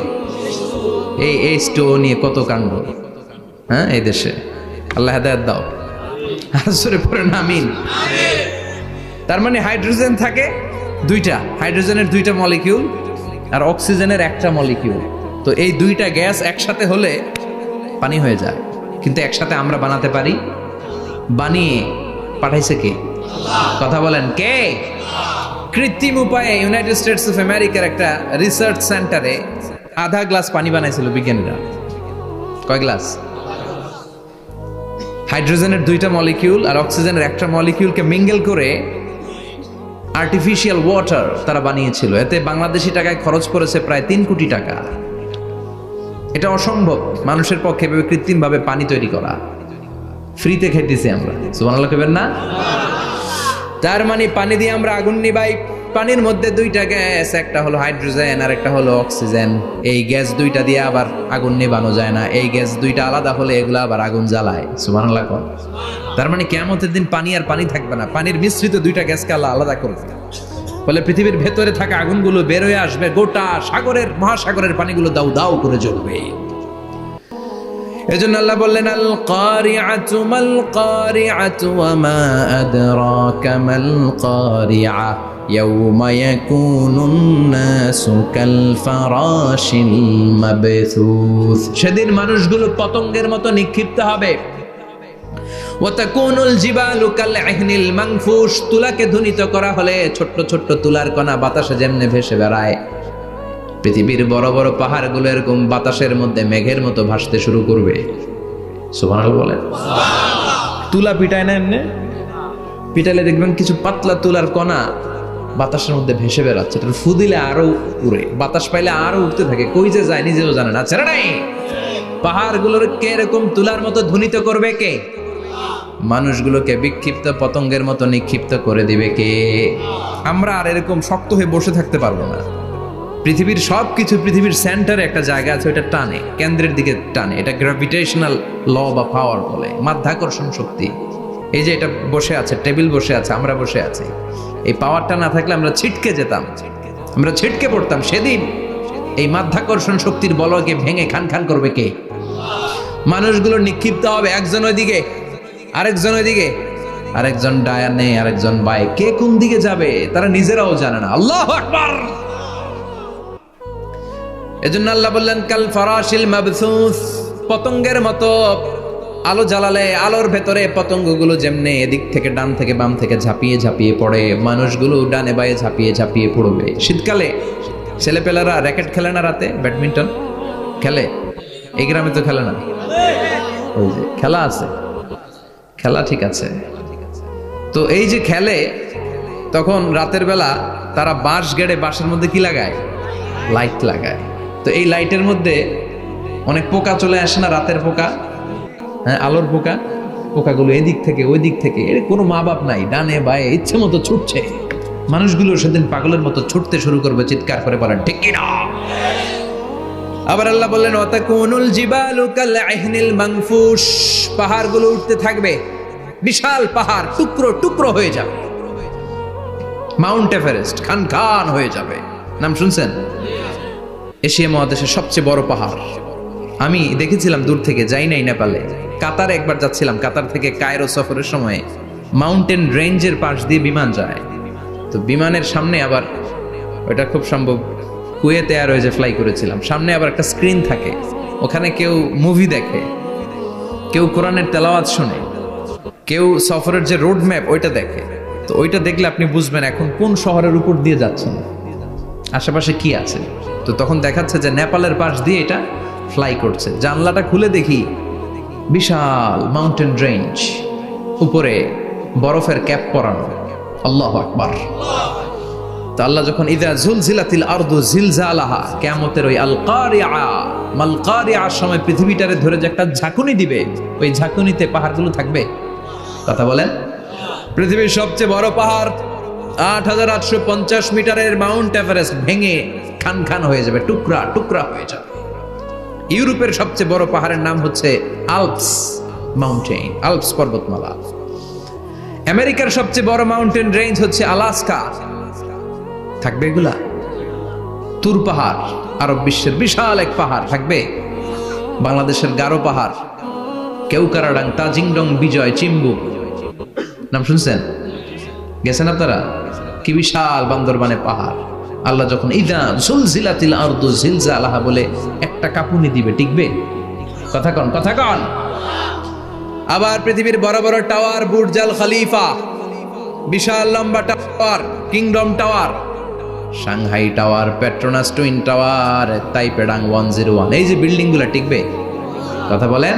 এই H2O নিয়ে কত কাণ্ড, হ্যাঁ, এই দেশে। আল্লাহ হেদায়েত দাও। আসরে পড়ে না আমিন। তার মানে হাইড্রোজেন থাকে দুইটা, হাইড্রোজেনের 2টা মলিকিউল আর অক্সিজেনের 1টা মলিকিউল। তো এই 2টা গ্যাস একসাথে হলে পানি হয়ে যায়। কিন্তু একসাথে আমরা বানাতে পারি? বানিয়ে পাঠাইছে কে? কথা বলেন কে? কৃত্রিম উপায়ে ইউনাইটেড স্টেটস অফ আমেরিকার একটা রিসার্চ সেন্টারে আধা গ্লাস পানি বানাইছিল বিজ্ঞানীরা। কয় গ্লাস? হাইড্রোজেনের 2টা মলিকিউল আর অক্সিজেনের 1টা মলিকিউলকে মিঙ্গেল করে আর্টিফিশিয়াল ওয়াটার তারা বানিয়েছিল। এতে বাংলাদেশি টাকায় খরচ করেছে প্রায় 3 কোটি টাকা। এটা অসম্ভব মানুষের পক্ষে কৃত্রিমভাবে পানি তৈরি করা। ফ্রিতে খেতেছি আমরা, সুবহানাল্লাহ কইবেন না? তার মানে পানি দিয়ে আমরা আগুন নিভাই। পানির মধ্যে 2টা গ্যাস, একটা হলো হাইড্রোজেন আর একটা হলো অক্সিজেন। এই গ্যাস 2টা দিয়ে আবার আগুন নেভানো যায় না। এই গ্যাস 2টা আলাদা হলে এগুলো আবার আগুন জ্বালায়। সুবহানাল্লাহ কর। তার মানে কিয়ামতের দিন পানি আর পানি থাকবে না, পানির মিশ্রিত 2টা গ্যাসকে আল্লাহ আলাদা করবে। ফলে পৃথিবীর ভেতরে থাকা আগুনগুলো বের হয়ে আসবে, গোটা সাগরের মহাসাগরের পানিগুলো দাউ দাউ করে জ্বলবে। এজন্য আল্লাহ বললেন আল কারিআতু মাল কারিআতু ওয়া মা আদরাকা মাল কারিআ ইয়াউমা ইয়াকুনুন নাসু কাল ফারাশিল মাবথুস। সেদিন মানুষগুলো পতঙ্গের মতো নিক্ষিপ্ত হবে। ওয়া তাকুনুল জিবালু কাল ইহনিল মানফুশ। তুলাকে ধ্বনিত করা হলে ছোট্ট ছোট্ট তুলার কণা বাতাসে যেমনে ভেসে বেড়ায়, পৃথিবীর বড় বড় পাহাড়গুলো এরকম বাতাসের মধ্যে মেঘের মতো ভাসতে শুরু করবে। সুবহানাল্লাহ বলেন। তুলা পিটায় না এমনি? পিটালে দেখবেন কিছু পাতলা তুলার কণা বাতাসের মধ্যে ভেসে বেড়াচ্ছে। এটা ফু দিলে আরো উড়ে, বাতাস পাইলে আরো উঠতে থাকে, কই যে যায় নিজেও জানে না। ছেড়ে নাই। পাহাড়গুলোর কে এরকম তুলার মতো ধ্বনিত করবে কে? মানুষগুলোকে বিক্ষিপ্ত পতঙ্গের মতো নিক্ষিপ্ত করে দিবে কে? আমরা আর এরকম শক্ত হয়ে বসে থাকতে পারবো না। পৃথিবীর সবকিছু, পৃথিবীর সেন্টারে একটা জায়গা আছে, ওটা টানে, কেন্দ্রের দিকে টানে। এটা গ্র্যাভিটেশনাল ল বা পাওয়ার বলে, মাধ্যাকর্ষণ শক্তি। এই যে এটা বসে আছে, টেবিল বসে আছে, আমরা বসে আছি, এই পাওয়ারটা না থাকলে আমরা ছিটকে যেতাম, আমরা ছিটকে পড়তাম। সেদিন এই মাধ্যাকর্ষণ শক্তির বলকে ভেঙে খান খান করবে কে? মানুষগুলো নিক্ষিপ্ত হবে, একজন ওইদিকে, আরেকজন ওইদিকে, আরেকজন ডায়ানে, আরেকজন বায়ে। কে কোন দিকে যাবে তারা নিজেরাও জানে না। আল্লাহু আকবার। এজন্য আল্লাহ বললেন কাল ফারাশিল মাবসুস, পতঙ্গের মতো আলো জ্বালালে আলোর ভেতরে পতঙ্গগুলো যেমনে এদিক থেকে ডান থেকে বাম থেকে ঝাঁপিয়ে ঝাঁপিয়ে পড়ে, মানুষগুলো ডানে বায়ে ঝাঁপিয়ে ঝাঁপিয়ে পড়বে। শীতকালে ছেলেপেলারা র্যাকেট খেলে না, রাতে ব্যাডমিন্টন খেলে, এই গ্রামে তো খেলে না, ওই যে খেলা আছে, খেলা ঠিক আছে। তো এই যে খেলে, তখন রাতের বেলা তারা বাঁশ গেড়ে বাঁশের মধ্যে কি লাগায়, লাইট লাগায়। তো এই লাইটের মধ্যে অনেক পোকা চলে আসে না, রাতের পোকা, হ্যাঁ আলোর পোকা, পোকাগুলো এদিক থেকে ওই দিক থেকে, এর কোনো মা বাপ নাই, ডানে বায়ে ইচ্ছে মতো ছুটছে। মানুষগুলো সেদিন পাগলের মতো ছুটতে শুরু করবে, চিৎকার করে বলেন ঠিক কি না। আবার আল্লাহ বললেন ওয়াতাকুনুল জিবালু কাল ইহনিল মানফুশ, পাহাড়গুলো উঠতে থাকবে, বিশাল পাহাড় টুকরো টুকরো হয়ে যাবে। মাউন্ট এভারেস্ট খান খান হয়ে যাবে, নাম শুনছেন? এশিয়া মহাদেশের সবচেয়ে বড় পাহাড়। আমি দেখেছিলাম দূর থেকে, যাই নাই নেপালে, কাতারে একবার যাচ্ছিলাম, কাতার থেকে কায়রো সফরের সময় মাউন্টেন রেঞ্জের পাশ দিয়ে বিমান যায়। তো বিমানের সামনে আবার, ওটা খুব সম্ভব কুয়েতে এয়ারওয়েজে ফ্লাই করেছিলাম, সামনে আবার একটা স্ক্রিন থাকে, ওখানে কেউ মুভি দেখে, কেউ কোরআনের তেলাওয়াত শোনে, কেউ সফরের যে রোড ম্যাপ ওইটা দেখে। তো ওইটা দেখলে আপনি বুঝবেন এখন কোন শহরের উপর দিয়ে যাচ্ছেন, আশেপাশে কি আছে। তো তখন দেখাচ্ছে যে নেপালের পাশ দিয়ে এটা ফ্লাই করছে। জানলাটা খুলে দেখি বিশাল মাউন্টেন রেঞ্জ, উপরে বরফের ক্যাপ পরানো। আল্লাহু আকবার। তো আল্লাহ যখন ইযা যুলজিলাতিল আরদু জিলজালাহা, কিয়ামতের ওই আল কারিআ মাল কারিআর সময় পৃথিবীটারে ধরে যে একটা ঝাঁকুনি দিবে, ওই ঝাঁকুনিতে পাহাড়গুলো থাকবে। কথা বলেন, পৃথিবীর সবচেয়ে বড় পাহাড় ৮৮৫০ মিটারের মাউন্ট এভারেস্ট ভেঙে খান খান হয়ে যাবে, টুকরা টুকরা হয়ে যাবে। ইউরোপের সবচেয়ে বড় পাহাড়ের নাম হচ্ছে আল্পস মাউন্টেন, আল্পস পর্বতমালা। আমেরিকার সবচেয়ে বড় মাউন্টেন রেঞ্জ হচ্ছে আলাস্কা, থাকবে এগুলা। তুর পাহাড় আরব বিশ্বের বিশাল এক পাহাড় থাকবে। বাংলাদেশের গারো পাহাড়, কেউকারাডাং, তাজিংডং, বিজয়, চিম্বুক, নাম শুনছেন? গেছেন আপনারা? কি বিশাল বান্দরবানে পাহাড়। আল্লাহ যখন ইযা যুলজিলাতিল আরদু জিলজালাহা বলে একটা কাঁপুনি দিবে, টিকবে? কথা কন, কথা কন। আবার পৃথিবীর বড় বড় টাওয়ার, বুর্জ আল খলিফা, বিশাল লম্বা tower, Kingdom Tower, Shanghai Tower, Petronas Twin Tower, তাইপেডাং 101, এই যে বিল্ডিং গুলা টিকবে? কথা বলেন।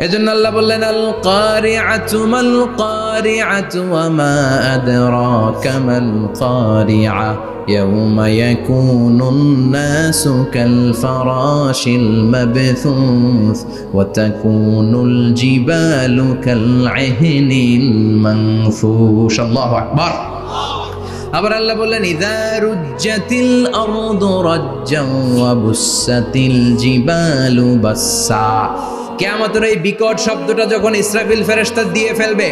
এজন্য আল্লাহ বললেন আল কারিআতু মাল কারিআতু ওয়া মা আদরাকা মাল কারিআ ইয়াউমা ইয়াকুনুন নাসু কাল ফারাশিল মাবথুস ওয়া তাকুনুল জিবালু কাল ইহনিল মানফুশ। আল্লাহু আকবার। আবার আল্লাহ বললেন ইযা রুজ্জাতিল আরদু রাজ্জান ওয়া বুসাতিল জিবালু বাসসা। কিয়ামতের এই বিকট শব্দটা যখন ইসরাফিল ফেরেশতা দিয়ে ফেলবে,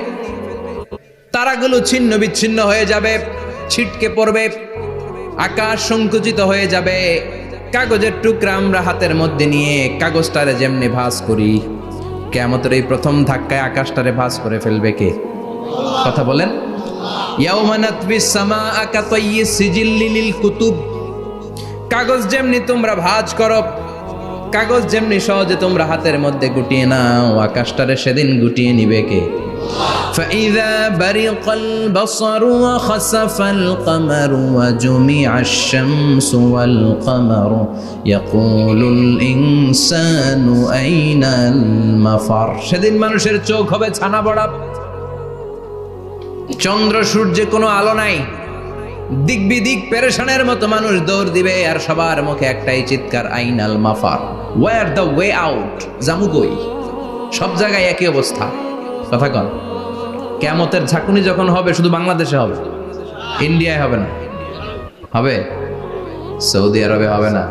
তারাগুলো ছিন্ন বিচ্ছিন্ন হয়ে যাবে, ছিটকে পড়বে, আকাশ সংকুচিত হয়ে যাবে। কাগজের টুকরা আমরা হাতের মধ্যে নিয়ে কাগজটারে যেমনি ভাঁজ করি, কিয়ামতের এই প্রথম ধাক্কায় আকাশটারে ভাঁজ করে ফেলবে কে? কথা বলেন। ইয়াউমা নাতবিস সামাআ কাতাইয়িস সিজিল্লি লিল কুতুব। কাগজ যেমনি তোমরা ভাঁজ করো, কাগজ যেমনি সহজে তোমরা হাতের মধ্যে গুটিয়ে নাও, আকাশটারে সেদিন গুটিয়ে নিবে কে? فإذا برق البصر وخسف القمر وجمع الشمس والقمر يقول الإنسان أين المفر। সেদিন মানুষের চোখ হবে ছানা বড়া, চন্দ্র সূর্যে কোনো আলো নাই, দিক বিদিক পেরেশানের মতো মানুষ দৌড় দিবে, আর সবার মুখে একটাই চিৎকার, আইনাল মাফার, ওয়্যার দ্য ওয়ে আউট, জামু কই? সব জায়গায় একই অবস্থা। কথা কন। কিয়ামতের ঝাঁকুনি যখন হবে শুধু বাংলাদেশে হবে, ইন্ডিয়ায় হবে না, হবে সৌদি আরবে হবে না,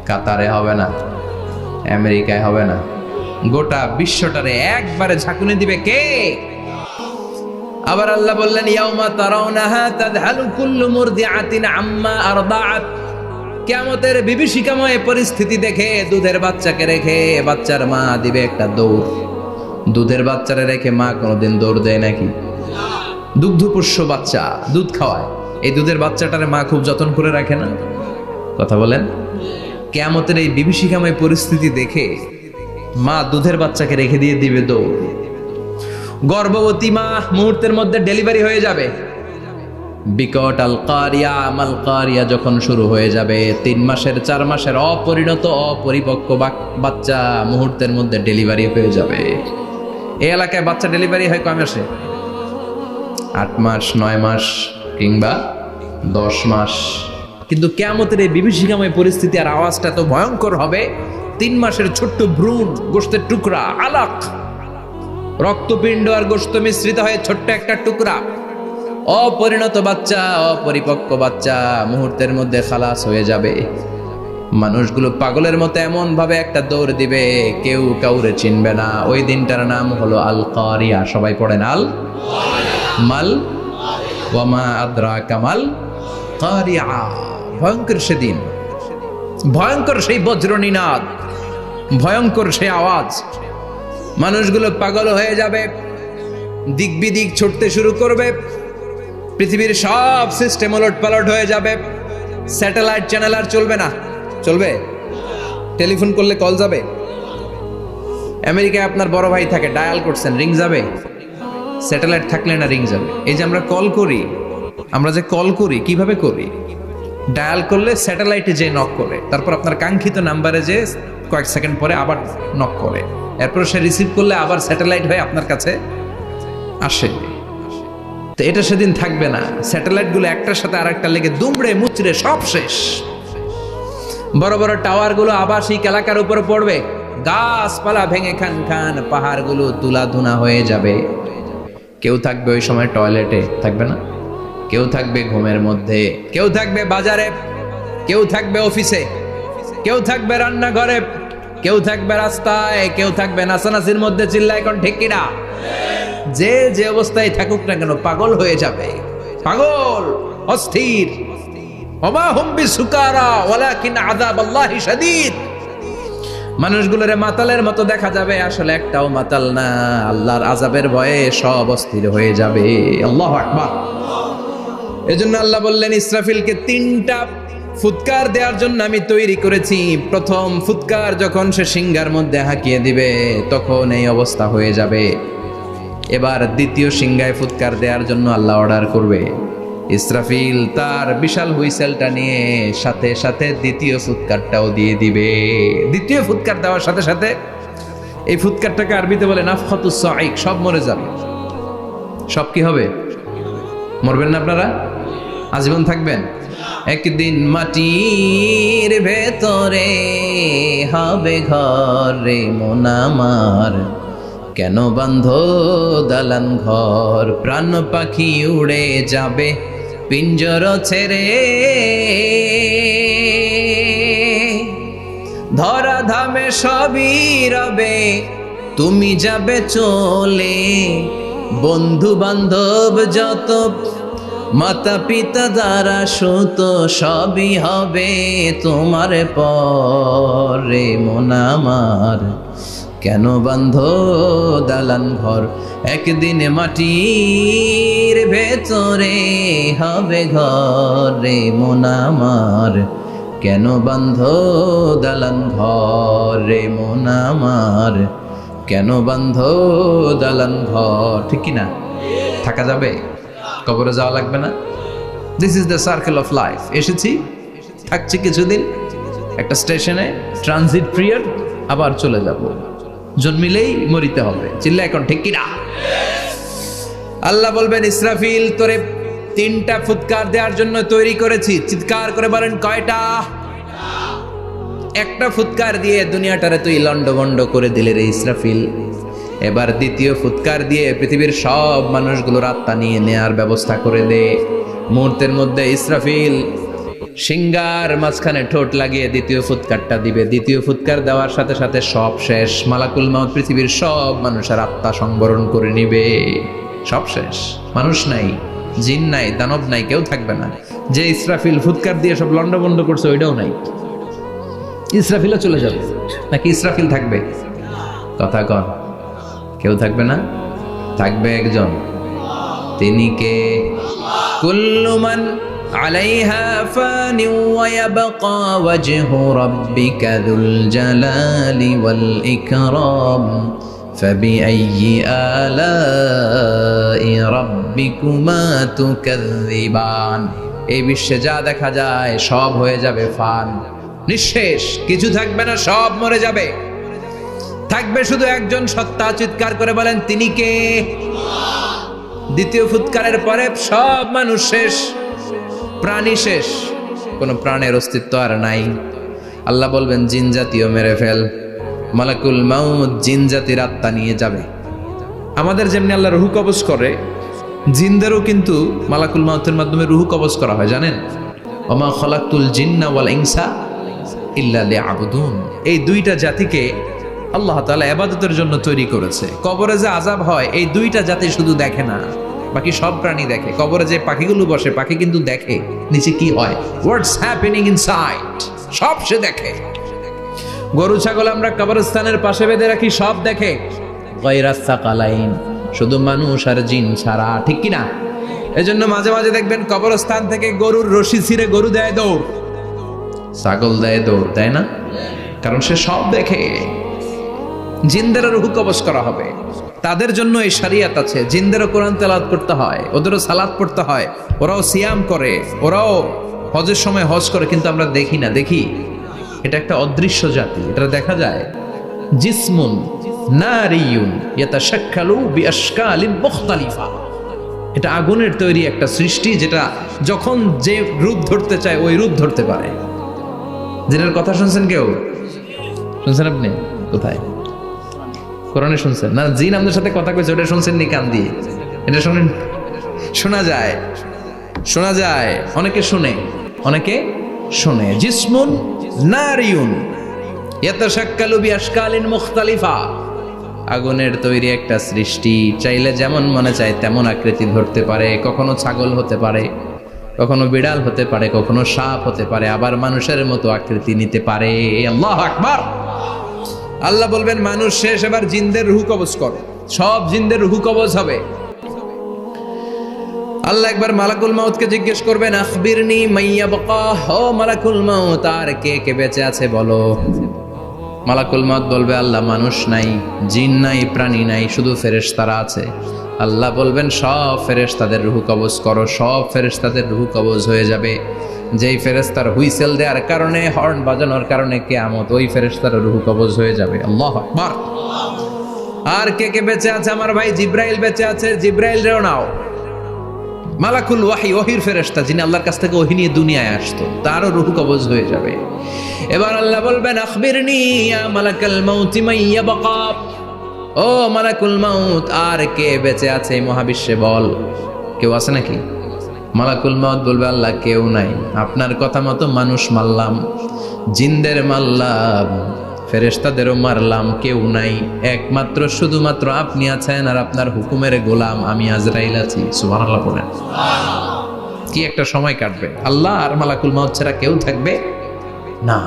কাতারে হবে না, আমেরিকায় হবে না, গোটা বিশ্বটারে একবারে ঝাঁকুনি দিবে কে? আবার আল্লাহ বললেন ইয়াউমা তারাউনাহা তাযহালু কুল্লু মুরদিআতিন আম্মা আরদাআত। কিয়ামতের বিভীষিকাময় পরিস্থিতি দেখে দুধের বাচ্চাকে রেখে বাচ্চার মা দিবে একটা দৌড়। দুধের বাচ্চারে রেখে মা কোনোদিন দৌড় দেয় নাকি? দুগ্ধপোষ্য বাচ্চা, দুধ খাওয়ায়, এই দুধের বাচ্চাটারে মা খুব যত্ন করে রাখে না? কথা বলেন। কিয়ামতের এই বিভীষিকাময় পরিস্থিতি দেখে মা দুধের বাচ্চাকে রেখে দিয়ে দিবে দৌড়। গর্ভবতী মা মুহূর্তের মধ্যে ডেলিভারি হয়ে যাবে। বিকট আল কারিয়া মাল কারিয়া যখন শুরু হয়ে যাবে, 3 মাসের 4 মাসের অপরিণত অপরিপক্ক বাচ্চা মুহূর্তের মধ্যে ডেলিভারি হয়ে যাবে। এই এলাকায় বাচ্চা ডেলিভারি হয় কয় মাসে? 8 মাস, 9 মাস কিংবা 10 মাস। কিন্তু কিয়ামতের এই বিভীষিকাময় পরিস্থিতি আর আওয়াজটা তো ভয়ঙ্কর হবে। 3 মাসের ছোট্ট ভ্রূণ, গোশতের টুকরা, আলাক, রক্তপিণ্ড আর গোশত মিশ্রিত হয়ে ছোট্ট একটা টুকরা, অপরিণত বাচ্চা, অপরিপক্ক বাচ্চা মুহূর্তের মধ্যে খালাস হয়ে যাবে। মানুষগুলো পাগলের মতো এমন ভাবে একটা দৌড় দিবে, কেউ কাউরে চিনবে না। ওই দিনটার নাম হলো আল কারিয়া। সবাই পড়েন আল মাল ওয়ামা আদরাকা মাল কারিয়া। ভয়ঙ্কর সেদিন, ভয়ঙ্কর সেই বজ্রনিনাদ, ভয়ঙ্কর সেই আওয়াজ। মানুষগুলো পাগল হয়ে যাবে, দিক বিদিক ছুটতে শুরু করবে। পৃথিবীর সব সিস্টেম ওলটপালট হয়ে যাবে। স্যাটেলাইট চ্যানেল আর চলবে না। চলবে? টেলিফোন করলে কল যাবে? আমেরিকায় আপনার বড় ভাই থাকে, ডায়াল করছেন, রিং যাবে? স্যাটেলাইট থাকলে না রিং যাবে? এই যে আমরা কল করি, আমরা যে কল করি কিভাবে করি? ডায়াল করলে স্যাটেলাইটে যে নক করে, তারপর আপনার কাঙ্ক্ষিত নাম্বারে যে কয়েক সেকেন্ড পরে আবার নক করে, এরপর সে রিসিভ করলে আবার স্যাটেলাইট হয়ে আপনার কাছে আসে। তো এটা সেদিন থাকবে না। স্যাটেলাইটগুলো একটার সাথে আরেকটা লেগে দুমড়ে মুচড়ে সব শেষ। বড় বড় টাওয়ারগুলো আবাসিক এলাকার উপর পড়বে, গাছপালা ভেঙে খান খান, পাহাড়গুলো তুলাধুনা হয়ে যাবে। কেউ থাকবে ওই সময় টয়লেটে, থাকবে না? কেউ থাকবে ঘুমের মধ্যে, কেউ থাকবে বাজারে, কেউ থাকবে অফিসে, কেউ থাকবে রান্নাঘরে, কেউ থাকবে রাস্তায়, কেউ থাকবে নাচানাচির মধ্যে। চিল্লা এখন ঠিক কিনা? যে যে অবস্থায় থাকুক না কেন পাগল হয়ে যাবে, পাগল, অস্থির। ওমা হুম বিসুকারা ওয়ালাকিন আযাবাল্লাহি শাদীদ। মানুষগুলোরে মাতালের মতো দেখা যাবে, আসলে একটাও মাতাল না। আল্লাহর আযাবের ভয়ে সব অস্থির হয়ে যাবে। আল্লাহু আকবার। এজন্য আল্লাহ বললেন, ইসরাফিলকে 3টা ফুৎকার দেওয়ার জন্য আমি তৈরি করেছি। প্রথম ফুৎকার যখন সে সিংহার মধ্যে হাঁকিয়ে দিবে, তখন এই অবস্থা হয়ে যাবে। এবার দ্বিতীয় সিংহায় ফুৎকার দেওয়ার জন্য আল্লাহ অর্ডার করবে। ইসরাফিল তার বিশাল হুইসেলটা নিয়ে সাথে সাথে দ্বিতীয় ফুৎকারটাও দিয়ে দিবে। দ্বিতীয় ফুৎকার দেওয়ার সাথে সাথে এই ফুৎকারটাকে আরবিতে বলে নাফখাতুস সাঈক। সব মরে যাবে। সব কি হবে? মরবেন না আপনারা? আজীবন থাকবেন? একদিন মাটির ভেতরে হবে ঘর রে মন আমার, কেন বান্ধ দালান ঘর, প্রাণ পাখি উড়ে যাবে পিঞ্জর ছেড়ে, ধরা ধামে সবই রবে তুমি যাবে চলে, বন্ধু বান্ধব যত মাতা পিতা দ্বারা সুত সবই হবে তোমার পরে মন আমার, কেন বান্ধ দালান ঘর, একদিন মাটির ভেতরে হবে ঘর রে মন আমার, কেন বান্ধ দালান ঘর রে মন আমার, কেন বান্ধ দালান ঘর। ঠিক কিনা? থাকা যাবে? কবরে যাওয়া লাগবে না? This is the circle of life. এসেছি, থাকছি কিছুদিন, একটা স্টেশনে ট্রানজিট পিরিয়ড, আবার চলে যাব। জন্মিলেই মরিতে হবে। চিল্লা এখন ঠিক কিনা? আল্লাহ বলবেন, ইসরাফিল তোরে 3টা ফুৎকার দেওয়ার জন্য তৈরি করেছি। চিৎকার করে বলেন, কয়টা? একটা ফুৎকার দিয়ে দুনিয়াটারে তুই লন্ডভন্ড করে দিলে রে ইসরাফিল। এবার দ্বিতীয় ফুৎকার দিয়ে পৃথিবীর সব মানুষগুলোর আত্মা নিয়ে নেয়ার ব্যবস্থা করে দে। মুহূর্তের মধ্যে ইসরাফিল সিংহার মাঝখানে ঠোঁট লাগিয়ে দ্বিতীয় ফুৎকারটা দিবে। দ্বিতীয় ফুৎকার দেওয়ার সাথে সাথে সব শেষ। মালাকুল মাউত পৃথিবীর সব মানুষের আত্মা সংবরণ করে নিবে। সব শেষ। মানুষ নাই, জিন নাই, দানব নাই, কেউ থাকবে না। যে ইসরাফিল ফুৎকার দিয়ে সব লন্ডভন্ড করছে ওইটাও নাই। ইসরাফিলও চলে যাবে, নাকি ইসরাফিল থাকবে? কথা কন। কেউ থাকবে না? থাকবে একজন। তিনি কে? কুল্লু মান আলাইহা ফানি ওয়া ইয়াবকা ওয়াজহু রাব্বিকা যুল জালালি ওয়াল ইকরাম ফাবিআইয়ি আলাই রাব্বিকুমা তুকাযযিবান। এই বিশ্বে যা দেখা যায় সব হয়ে যাবে ফান, নিঃশেষ, কিছু থাকবে না, সব মরে যাবে। থাকবে শুধু একজন সত্তা। চিৎকার করে বলেন, তিনি কে? দ্বিতীয় ফুৎকারের পরে সব মানুষ শেষ, প্রাণী শেষ, কোনো প্রাণের অস্তিত্ব আর নাই। আল্লাহ বলবেন, জিন জাতীয় মেরে ফেল। মালাকুল মাউত জিন জাতির আত্মা নিয়ে যাবে। আমাদের যেমনি আল্লাহ রুহু কবজ করে, জিনদেরও কিন্তু মালাকুল মাউতের মাধ্যমে রুহু কবজ করা হয়, জানেন? ওমা খলাকতুল জিন্না ওয়াল ইনসা ইল্লা লিয়াবুদুন। এই দুইটা জাতিকে আল্লাহ তাআলা ইবাদতের জন্য তৈরি করেছে। কবরে যে আযাব হয় এই দুইটা জাতি শুধু দেখে না, বাকি সব প্রাণী দেখে। কবরে যে পাখিগুলো বসে, পাখি কিন্তু দেখে নিচে কি হয়, হোয়াটস হ্যাপেনিং ইনসাইড, সব সে দেখে। গরু ছাগল আমরা কবরস্থানের পাশে বেঁধে রাখি, সব দেখে। গায়রাস সাকালাইন, শুধু মানুষ আর জিন ছাড়া, ঠিক কি না? এজন্য মাঝে মাঝে দেখবেন কবরস্থান থেকে গরুর রশি ছিঁড়ে গরু দেয় দৌড়, ছাগল দেয় দৌড়, তাই না? কারণ সে সব দেখে। জিনদের রূহ কবজ করা হবে, তাদের জন্য এই শরিয়ত আছে। জিনদেরও কোরআন তেলাওয়াত করতে হয়, ওদেরও সালাত পড়তে হয়, ওরাও সিয়াম করে, ওরাও হজের সময় হজ করে, কিন্তু আমরা দেখি না। দেখি, এটা একটা অদৃশ্য জাতি, এটা দেখা যায়। জিসমুন নারিয়ুন ইয়াতাশাক্কালু বিআশকালিন মুখতালিফা, এটা আগুনের তৈরি একটা সৃষ্টি, যেটা যখন যে রূপ ধরতে চায় ওই রূপ ধরতে পারে। জিনের কথা শুনছেন কেউ? শুনছেন আপনি? কোথায়? কোরআনে শুনছেন না? জিন আমাদের সাথে কথা কইছে, ওটা শুনছেন নি কান দিয়ে? এটা শুনেন, শোনা যায়, শোনা যায়। অনেকে শুনে, অনেকে শুনে। জিসমুন নারিয়ুন ইয়াতাশাক্কালু বিআশকালিন মুখতালিফা, আগুনের তৈরি একটা সৃষ্টি, চাইলে যেমন মনে চায় তেমন আকৃতি ধরতে পারে। কখনো ছাগল হতে পারে, কখনো বিড়াল হতে পারে, কখনো সাপ হতে পারে, আবার মানুষের মতো আকৃতি নিতে পারে। আল্লাহু আকবার। আল্লাহ বলবেন, মানুষ শেষ, এবার জিনদের রূহ কবজ করো। সব জিনদের রূহ কবজ হবে। আল্লাহ একবার মালাকুল মাউতকে জিজ্ঞেস করবেন, আখবিরনি মাইয়াবকা, ও মালাকুল মাউত, আর কে কে বেঁচে আছে বলো। মালাকুল মাউত বলবে, আল্লাহ মানুষ নাই, জিন নাই, প্রাণী নাই, শুধু ফেরেশতারা আছে। আল্লাহ বলবেন, সব ফেরেশতাদের রূহ কবজ করো। সব ফেরেশতাদের রূহ কবজ হয়ে যাবে। যেই ফেরেশতার হুইসেল দেওয়ার কারণে, হর্ন বাজানোর কারণে কিয়ামত, ওই ফেরেশতার রূহ কবজ হয়ে যাবে। আল্লাহু আকবার। আর কে কে বেঁচে আছে? আমার ভাই জিব্রাইল বেঁচে আছে, জিব্রাইল রেও নাও। মালাকুল ওয়াহি, ওহির ফেরেশতা, যিনি আল্লাহর কাছ থেকে ওহী নিয়ে দুনিয়ায় আসতো, তারও রূহ কবজ হয়ে যাবে। এবার আল্লাহ বলবেন, আখবিরনি ইয়া মালাকাল মাউত মাইয়াবকা, ও মালাকুল মাউত, আর কে বেঁচে আছে এই মহাবিশ্বে বল। কেউ আছে নাকি? মালাকুল মাউত বলবে, আল্লাহ কেউ নাই। আপনার কথা মতো মানুষ মারলাম, জিনদের মারলাম, ফেরেশতাদেরও মারলাম, কেউ নাই। একমাত্র শুধুমাত্র আপনি আছেন, আর আপনার হুকুমের গোলাম আমি আজরাইল আছি। সুবহানাল্লাহ বলেন। কি একটা সময় কাটবে! আল্লাহ আর মালাকুল মাউত ছাড়া কেউ থাকবে না।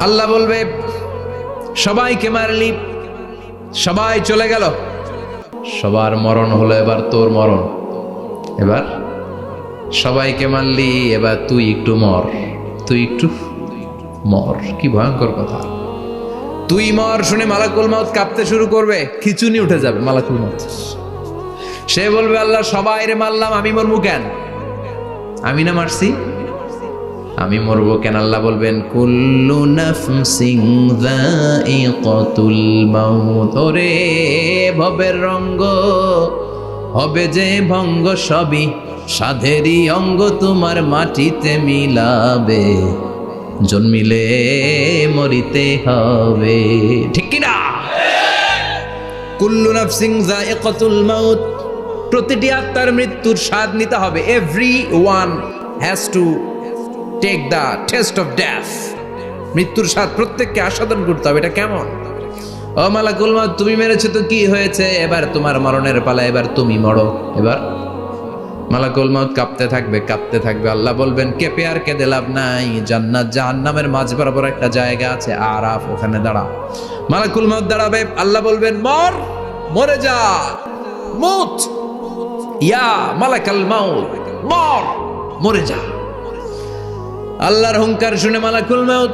আল্লাহ বলবে, সবাইকে মারলি, সবাই চলে গেল, সবার মরণ হলো, এবার তোর মরণ। এবার সবাইকে মারলি, এবার তুই একটু মর, তুই একটু মর। কি ভয়ঙ্কর কথা! তুই মর শুনে মালাকুল মাউত কাঁপতে শুরু করবে, খিচুনি উঠে যাবে মালাকুল মাউত। সে বলবে, আল্লাহ সবাই রে মারলাম, আমি মরবো কেন? আমি না মারছি, আমি মরবো কেন? আল্লাহ বলবেন, কুল্লু নাফসিন যায়িকাতুল মাউত, ওরে ভবের রঙ্গ হবে যে ভঙ্গ, সবই সাধেরই অঙ্গ, তোমার মাটিতে মিলাবে, জন্মিলে মরিতে হবে। ঠিক কি না? কুল্লু নাফসিন যায়িকাতুল মাউত, প্রতিটি আত্মার মৃত্যুর স্বাদ নিতে হবে। Everyone has to take the test of death. মৃত্যুর স্বাদ প্রত্যেককে আস্বাদন করতে হবে। এটা কেমন? ও মালাকুল মাউত, তুমি মেরেছো তো কি হয়েছে, এবার তোমার মরণের পালা, এবার তুমি মরো। এবার মালাকুল মাউত কাঁপতে থাকবে, কাঁপতে থাকবে। আল্লাহ বলবেন, কেঁপে আর কেঁদে লাভ নাই, জান্নাত জাহান্নামের মাঝ বরাবর একটা জায়গা আছে, আরাফ, ওখানে দাঁড়া। মালাকুল মাউত দাঁড়াবে, আল্লাহ বলবেন, মর, মরে যা, মুত ইয়া মালাকাল মাউত, মর, মরে যা। আল্লাহর হুঙ্কার শুনে মালাকুল মউত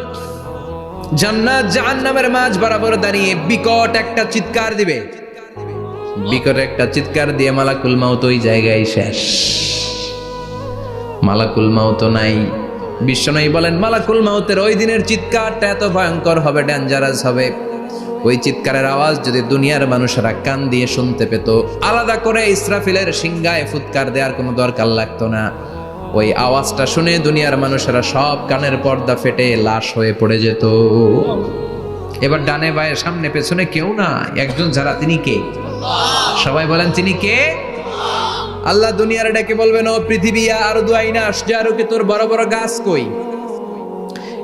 জান্নাত জাহান্নামের মাঝ বরাবর দাঁড়িয়ে বিকট একটা চিৎকার দিবে। বিকট একটা চিৎকার দিয়ে মালাকুল মউত ওই জায়গায় শেষ। মালাকুল মউত নাই। বিশ্বনবী বলেন মালাকুল মউতের ওই দিনের চিৎকারটা এত ভয়ঙ্কর হবে, ডেঞ্জারাস হবে। ওই চিৎকারের আওয়াজ যদি দুনিয়ার মানুষেরা কান দিয়ে শুনতে পেত, আলাদা করে ইসরাফিলের সিংহায় ফুৎকার দেওয়ার কোনো দরকার লাগতো না। ওই আওয়াজটা শুনে দুনিয়ার মানুষেরা সব কানের পর্দা ফেটে লাশ হয়ে পড়ে যেত। এবার ডানে বায়ে সামনে পেছনে কেউ না, একজন যারা, তিনি কে? সবাই বলেন তিনি কে? আল্লাহ দুনিয়ার ডেকে বলবেন, ও পৃথিবী, ইয়া আরদু আইনা আশজারুকে, তোর বড় বড় গাছ কই?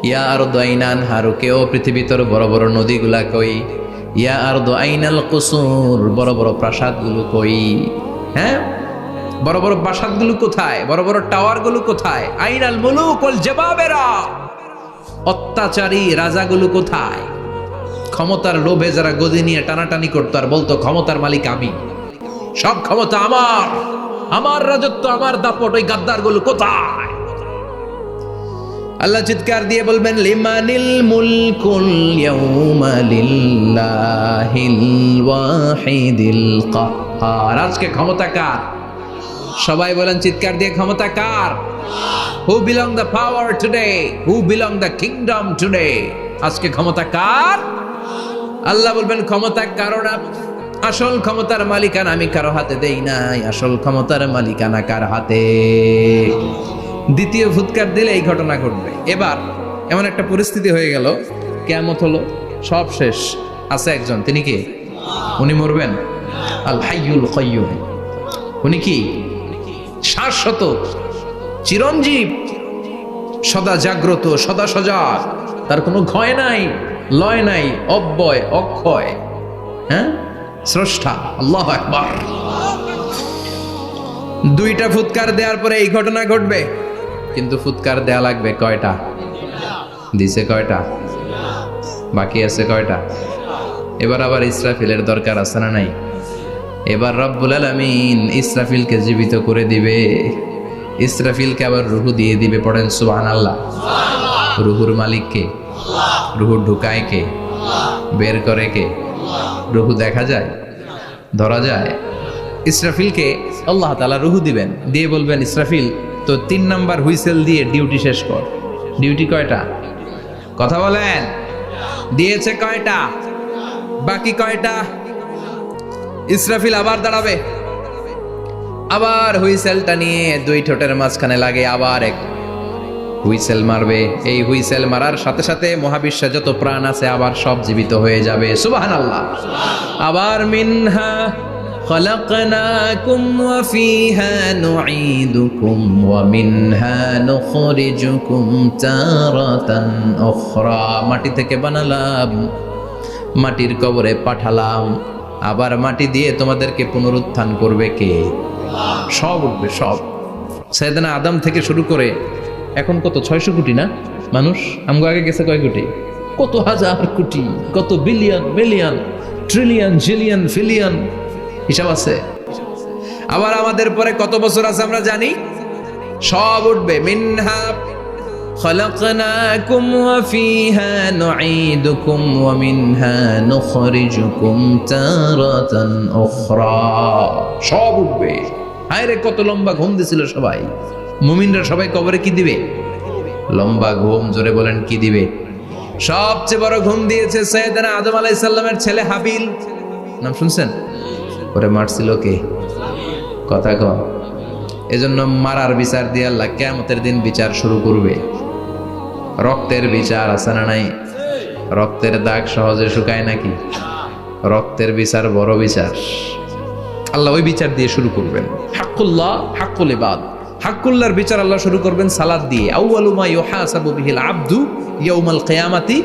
ইয়া আরদু আইনা আনহারুকে, ও পৃথিবী তোর বড় বড় নদীগুলা কই? ইয়া আরদু আইনাল কুসুর, বড় বড় প্রাসাদগুলো কই? হ্যাঁ, বড় বড় প্রাসাদগুলো কোথায়? বড় বড় টাওয়ারগুলো কোথায়? আইনাল মুলুক ওয়াল জাবাবেরা, অত্যাচারী রাজাগুলো কোথায়? ক্ষমতার লোভে যারা গদি নিয়ে টানাটানি করতো আর বলতো ক্ষমতার মালিক আমি, সব ক্ষমতা আমার, আমার রাজত্ব, আমার দাপট, ওই গাদ্দারগুলো কোথায়? আল্লাহ চিৎকার দিয়ে বলবেন, লিমানিল মুলকুল ইয়াউমা লিল্লাহিল ওয়াহিদিল কাহ্হার। আজকে ক্ষমতা কার? সবাই বলেন চিৎকার দিয়ে, ক্ষমতা কার? Who belong the power today? Who belong the kingdom today? আজকে ক্ষমতা কার? আল্লাহ বলবেন ক্ষমতা কারো না, আসল ক্ষমতার মালিকানা আমি কারো হাতে দেই নাই, আসল ক্ষমতার মালিকানা কার হাতে? দ্বিতীয় ফুৎকার দিলে এই ঘটনা ঘটবে। এবার এমন একটা পরিস্থিতি হয়ে গেল, কিয়ামত হলো, সব শেষ। আছে একজন, তিনি কি? উনি মরবেন? আল হাইয়ুল কাইয়্যুম। উনি কি? শাশ্বত, চিরঞ্জীব, সদা জাগ্রত, সদা সজাগ, তার কোনো ক্ষয় নাই, লয় নাই, অব্যয়, অক্ষয়। হ্যাঁ, স্রষ্টা। আল্লাহু আকবার। দুইটা ফুৎকার দেওয়ার পরে এই ঘটনা ঘটবে, কিন্তু ফুৎকার দেয়া লাগবে কয়টা? দিছে কয়টা? বাকি আছে কয়টা? এবার আবার ইসরাফিলের দরকার আছে না নাই? এবার রব্বুল আলামিন ইসরাফিলকে জীবিত করে দিবে। ইসরাফিলকে আবার রুহু দিয়ে দিবে। পড়েন সুবহানাল্লাহ। রুহুর মালিক কে? রুহু ঢুকায় কে? বের করে কে? রুহু দেখা যায়, ধরা যায়? ইসরাফিলকে আল্লাহ তাআলা রুহু দিবেন, দিয়ে বলবেন, ইসরাফিল তো 3 নাম্বার হুইসেল দিয়ে ডিউটি শেষ কর। ডিউটি কয়টা? কথা বলেন। দিয়েছে কয়টা? বাকি কয়টা? ইসরাফিল আবার দাঁড়াবে, আবার হুইসেলটা নিয়ে দুই ঠোঁটের মাঝখানে লাগে, আবার এক হুইসেল মারবে। এই হুইসেল মারার সাথে সাথে মহাবিশ্বে যত প্রাণ আছে আবার সব জীবিত হয়ে যাবে। সুবহানাল্লাহ। আবার মিনহা খলাকনাকুম ওয়া ফিহা নুঈদুকুম ওয়া মিনহা নুখরিজুকুম তারাতান উখরা। মাটি থেকে বানালাম, মাটির কবরে পাঠালাম, আবার মাটি দিয়ে তোমাদেরকে পুনরুত্থান করবে কে? সব উঠবে, সব। সাইয়েদনা আদম থেকে শুরু করে এখন কত 600 কোটি না মানুষ? আমগো আগে গেছে কয় কোটি? কত হাজার কোটি, কত billion, million, trillion, zillion, pillion, হিসাব আছে। আবার আমাদের পরে কত বছর আছে আমরা জানি? সব উঠবে। মিনহা খলাকনাকুম ওয়া ফিহা নুঈদুকুম ওয়া মিনহা নুখরিজুকুম তারাতান উখরা। সব উঠবে। হায়রে কত লম্বা ঘুম দিছিল সবাই। মুমিনরা সবাই কবরে কি দিবে? লম্বা ঘুম। জোরে বলেন কি দিবে? সবচেয়ে বড় ঘুম দিয়েছে সাইয়েদনা আদম আলাইহিস সালামের ছেলে হাবিল। নাম শুনছেন? ওরে মারছিল কে? কথা কম। এজন্য মারার বিচার দিয়ে আল্লাহ কিয়ামতের দিন বিচার শুরু করবে। রক্তের বিচার আছে না নাই? রক্তের দাগ সহজে শুকায় নাকি? রক্তের বিচার বড় বিচার। আল্লাহ ওই বিচার দিয়ে শুরু করবেন। হাক্কুল্লাহ, হাক্কুল ইবাদ। হাক্কুল্লাহর বিচার আল্লাহ শুরু করবেন সালাত দিয়ে। আউয়ালু মা ইউহাসাবু বিহিল আবদু ইয়াউমাল কিয়ামাতি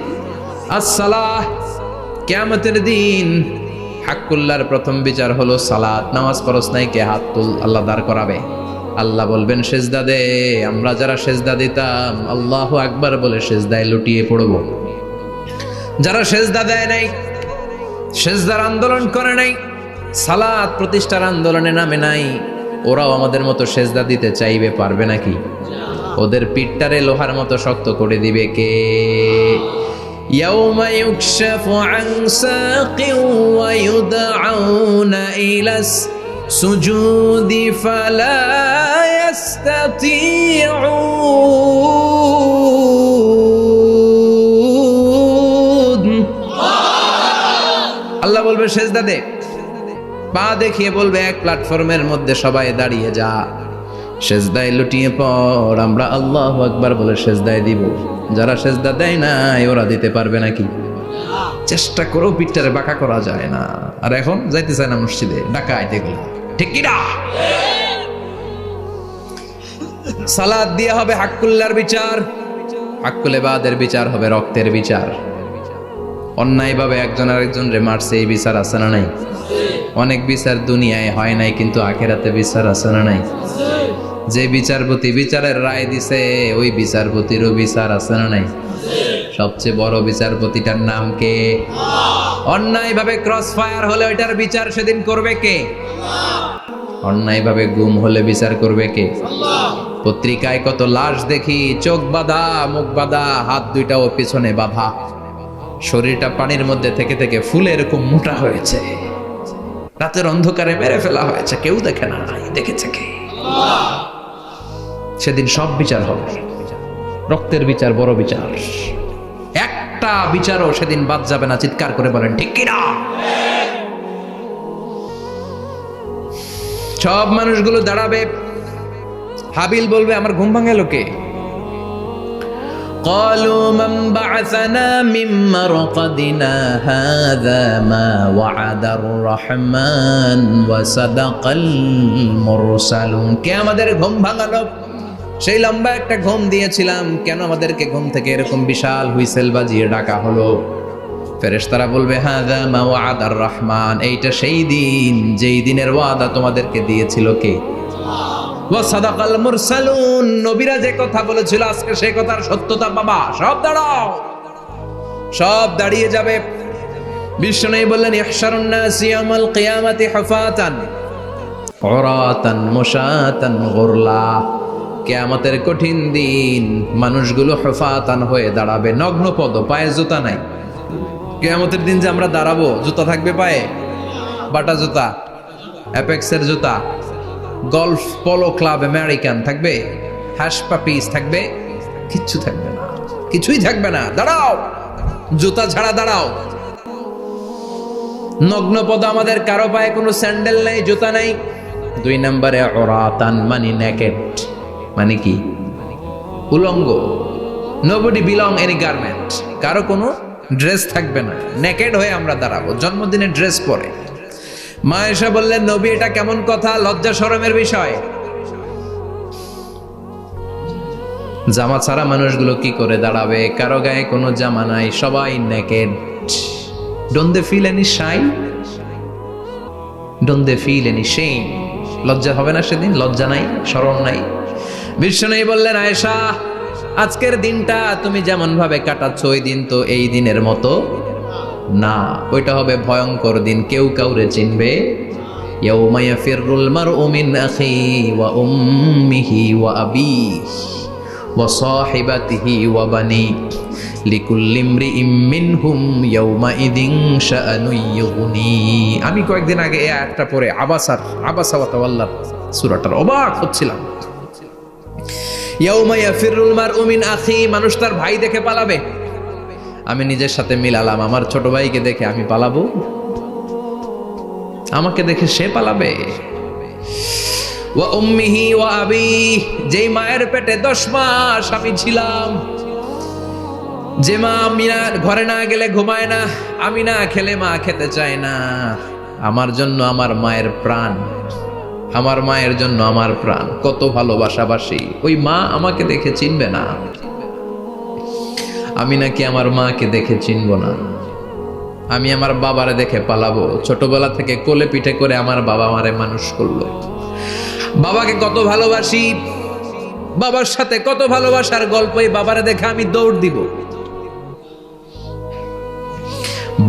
আস-সালাহ। কিয়ামতের দিন হাক্কুল্লাহর প্রথম বিচার হলো সালাত। নামাজ পড়স নাই কে? হাত তুল। আল্লাহ দাঁড় করাবে। আল্লাহ বলবেন সেজদা দে। আমরা যারা সেজদা দিতাম আল্লাহু আকবার বলে সেজদায় লুটিয়ে পড়ব। যারা সেজদা দেয় নাই, সেজদার আন্দোলন করে নাই, সালাত প্রতিষ্ঠার আন্দোলনে নামে নাই, ওরাও আমাদের মতো সেজদা দিতে চাইবে, পারবে নাকি? ওদের পিঠটারে লোহার মতো শক্ত করে দিবে কে? ইয়াউমা ইউকশাফু আন সাকিন ওয়া ইউদআউনা ইলাস সুজুদি ফালা ইয়াস্তাতিউন। আল্লাহ বলবে সেজদা দে, পা দেখিয়ে বলবে এক প্ল্যাটফর্মের মধ্যে সবাই দাঁড়িয়ে যা, সেজদায় লুটিয়ে পড়। আমরা আল্লাহু আকবার বলে সেজদায় দিব। যারা সেজদা দেয় নাই ওরা দিতে পারবে নাকি? চেষ্টা করেও পিঠটারে বাঁকা করা যায় না। আর এখন যাইতে চায় না মসজিদে, ডাকাইত এগুলো, ঠিক কি না? সালাত দিয়ে হবে হাক্কুল্লার বিচার, হাক্কুল ইবাদের বিচার হবে রক্তের বিচার। অন্যায়ভাবে একজন আরেকজন রে মারছে, এই বিচার আছে না নাই? অনেক বিচার দুনিয়ায় হয় নাই, কিন্তু আখিরাতে বিচার আছে না নাই? যে বিচারপতি বিচারের রায় দিছে ওই বিচারপতিরও বিচার আছে না নাই? সবচেয়ে বড় বিচারপতিটার নাম কে? অন্যায়ভাবে ক্রস ফায়ার হলে ওইটার বিচার সেদিন করবে কে? অন্যায়ভাবে গুম হলে বিচার করবে কে? পত্রিকায় কত লাশ দেখি, চোখ বাঁধা, মুখ বাঁধা, হাত দুইটাও পিছনে বাঁধা, শরীরটা পানির মধ্যে থেকে থেকে ফুলে এরকম মোটা হয়েছে, রাতের অন্ধকারে মেরে ফেলা হয়েছে, কেউ দেখে না, দেখেছে কে? সেদিন সব বিচার হবে, রক্তের বিচার, বড় বিচার। একটা বিচারও সেদিন বাদ যাবে না। চিৎকার করে বলেন ঠিক কিনা? সব মানুষগুলো দাঁড়াবে। হাবিল বলবে আমার ঘুম ভাঙালো কে? قالوا من بعثنا من مرقدنا هذا ما وعد الرحمن وصدق المرسلون। কে আমাদের ঘুম ভাঙালো? সেই লম্বা একটা ঘুম দিয়েছিলাম, কেন আমাদেরকে ঘুম থেকে এরকম বিশাল হুইসেল বাজিয়ে ডাকা হলো? ফেরেশতারা বলবে হাযা মা ওয়াদার রহমান, এইটা সেই দিন যেই দিনের ওয়াদা তোমাদেরকে দিয়েছিল কে? ওয়া সাদাকাল মুরসালুন, নবীরা যে কথা বলেছিল আজকে সেই কথার সত্যতা বাবা। সব দাঁড়াও, সব দাঁড়িয়ে যাবে। বিষ্ণু বললেন ইহশারুন নাস ইয়াউমাল কিয়ামাতি হুফাতান উরাতান মুশাতান গুরলা। কিয়ামতের কঠিন দিন মানুষগুলো হুফাতান হয়ে দাঁড়াবে, নগ্ন পদ, পায়ে জুতা নাই। কিয়ামতের দিন যে আমরা দাঁড়াবো, জুতা থাকবে পায়ে? বাটা জুতা, অ্যাপেক্সের জুতা, গলফ পোলো ক্লাব আমেরিকান থাকবে? হ্যাশ পাপিস থাকবে? কিচ্ছু থাকবে না, কিছুই থাকবে না। দাঁড়াও, জুতা ছাড়া দাঁড়াও। নগ্ন পদ, আমাদের কারো পায়ে কোনো স্যান্ডেল নাই, জুতা নাই। 2 নম্বরে উরাতান মানে নেকেড, মানে কি? উলঙ্গ। নোবডি বিলং এনি গার্মেন্ট, কারো কোনো ড্রেস থাকবে না, নেকেড হয়ে আমরা দাঁড়াবো, জন্মদিনের ড্রেস পরে। মা এসে বললেন নবী এটা কেমন কথা, লজ্জা শরমের বিষয়। জামা ছাড়া মানুষগুলো কি করে দাঁড়াবে? কারো গায়ে কোনো জামা নাই, সবাই naked. Don't they feel any shy? Don't they feel any shame? লজ্জা হবে না সেদিন? লজ্জা নাই, শরম নাই। বিষ্ণু বললেন আয়েশা আজকের দিনটা তুমি যেমন ভাবে কাটাচ্ছ ওই দিন তো এই দিনের মতো না, ওইটা হবে ভয়ঙ্কর দিন, কেউ কাউরে চিনবে। ইয়াউমা ইয়াফিরুল মারউ মিন আখি ওয়া উম্মিহি ওয়া আবিহি ওয়া সাহিবাতিহি ওয়া বানি লিকুল্লি ইমরিইম মিনহুম ইয়াউমা ইদিন শাআনু ইউগনি। আমি কয়েকদিন আগে এই আয়াতটা পড়ে আবাসা ওয়া তাওয়াল্লা সূরাটার অবাক হচ্ছিলাম। ইয়াউমা ইয়াফিরুল মারউ মিন আখি, মানুষ তার ভাই দেখে পালাবে। আমি নিজের সাথে মিলালাম, আমার ছোট ভাইকে দেখে আমি পালাবো? আমাকে দেখে সে পালাবে? ওয়া উম্মিহি ওয়া আবি, যেই মায়ের পেটে 10 মাস আমি ছিলাম, যে মা আমি না ঘরে না গেলে ঘুমায় না, আমি না খেলে মা খেতে চায় না, আমার জন্য আমার মায়ের প্রাণ, আমার মায়ের জন্য আমার প্রাণ, কত ভালোবাসাবাসী। ওই মা আমাকে দেখে চিনবে না, আমি নাকি আমার মাকে দেখে চিনব না। আমি আমার বাবারে দেখে পালাবো। ছোটবেলা থেকে কোলে পিঠে করে আমার বাবা আমারে মানুষ করলো, বাবাকে কত ভালোবাসি, বাবার সাথে কত ভালোবাসার গল্প, এই বাবারে দেখে আমি দৌড় দিব।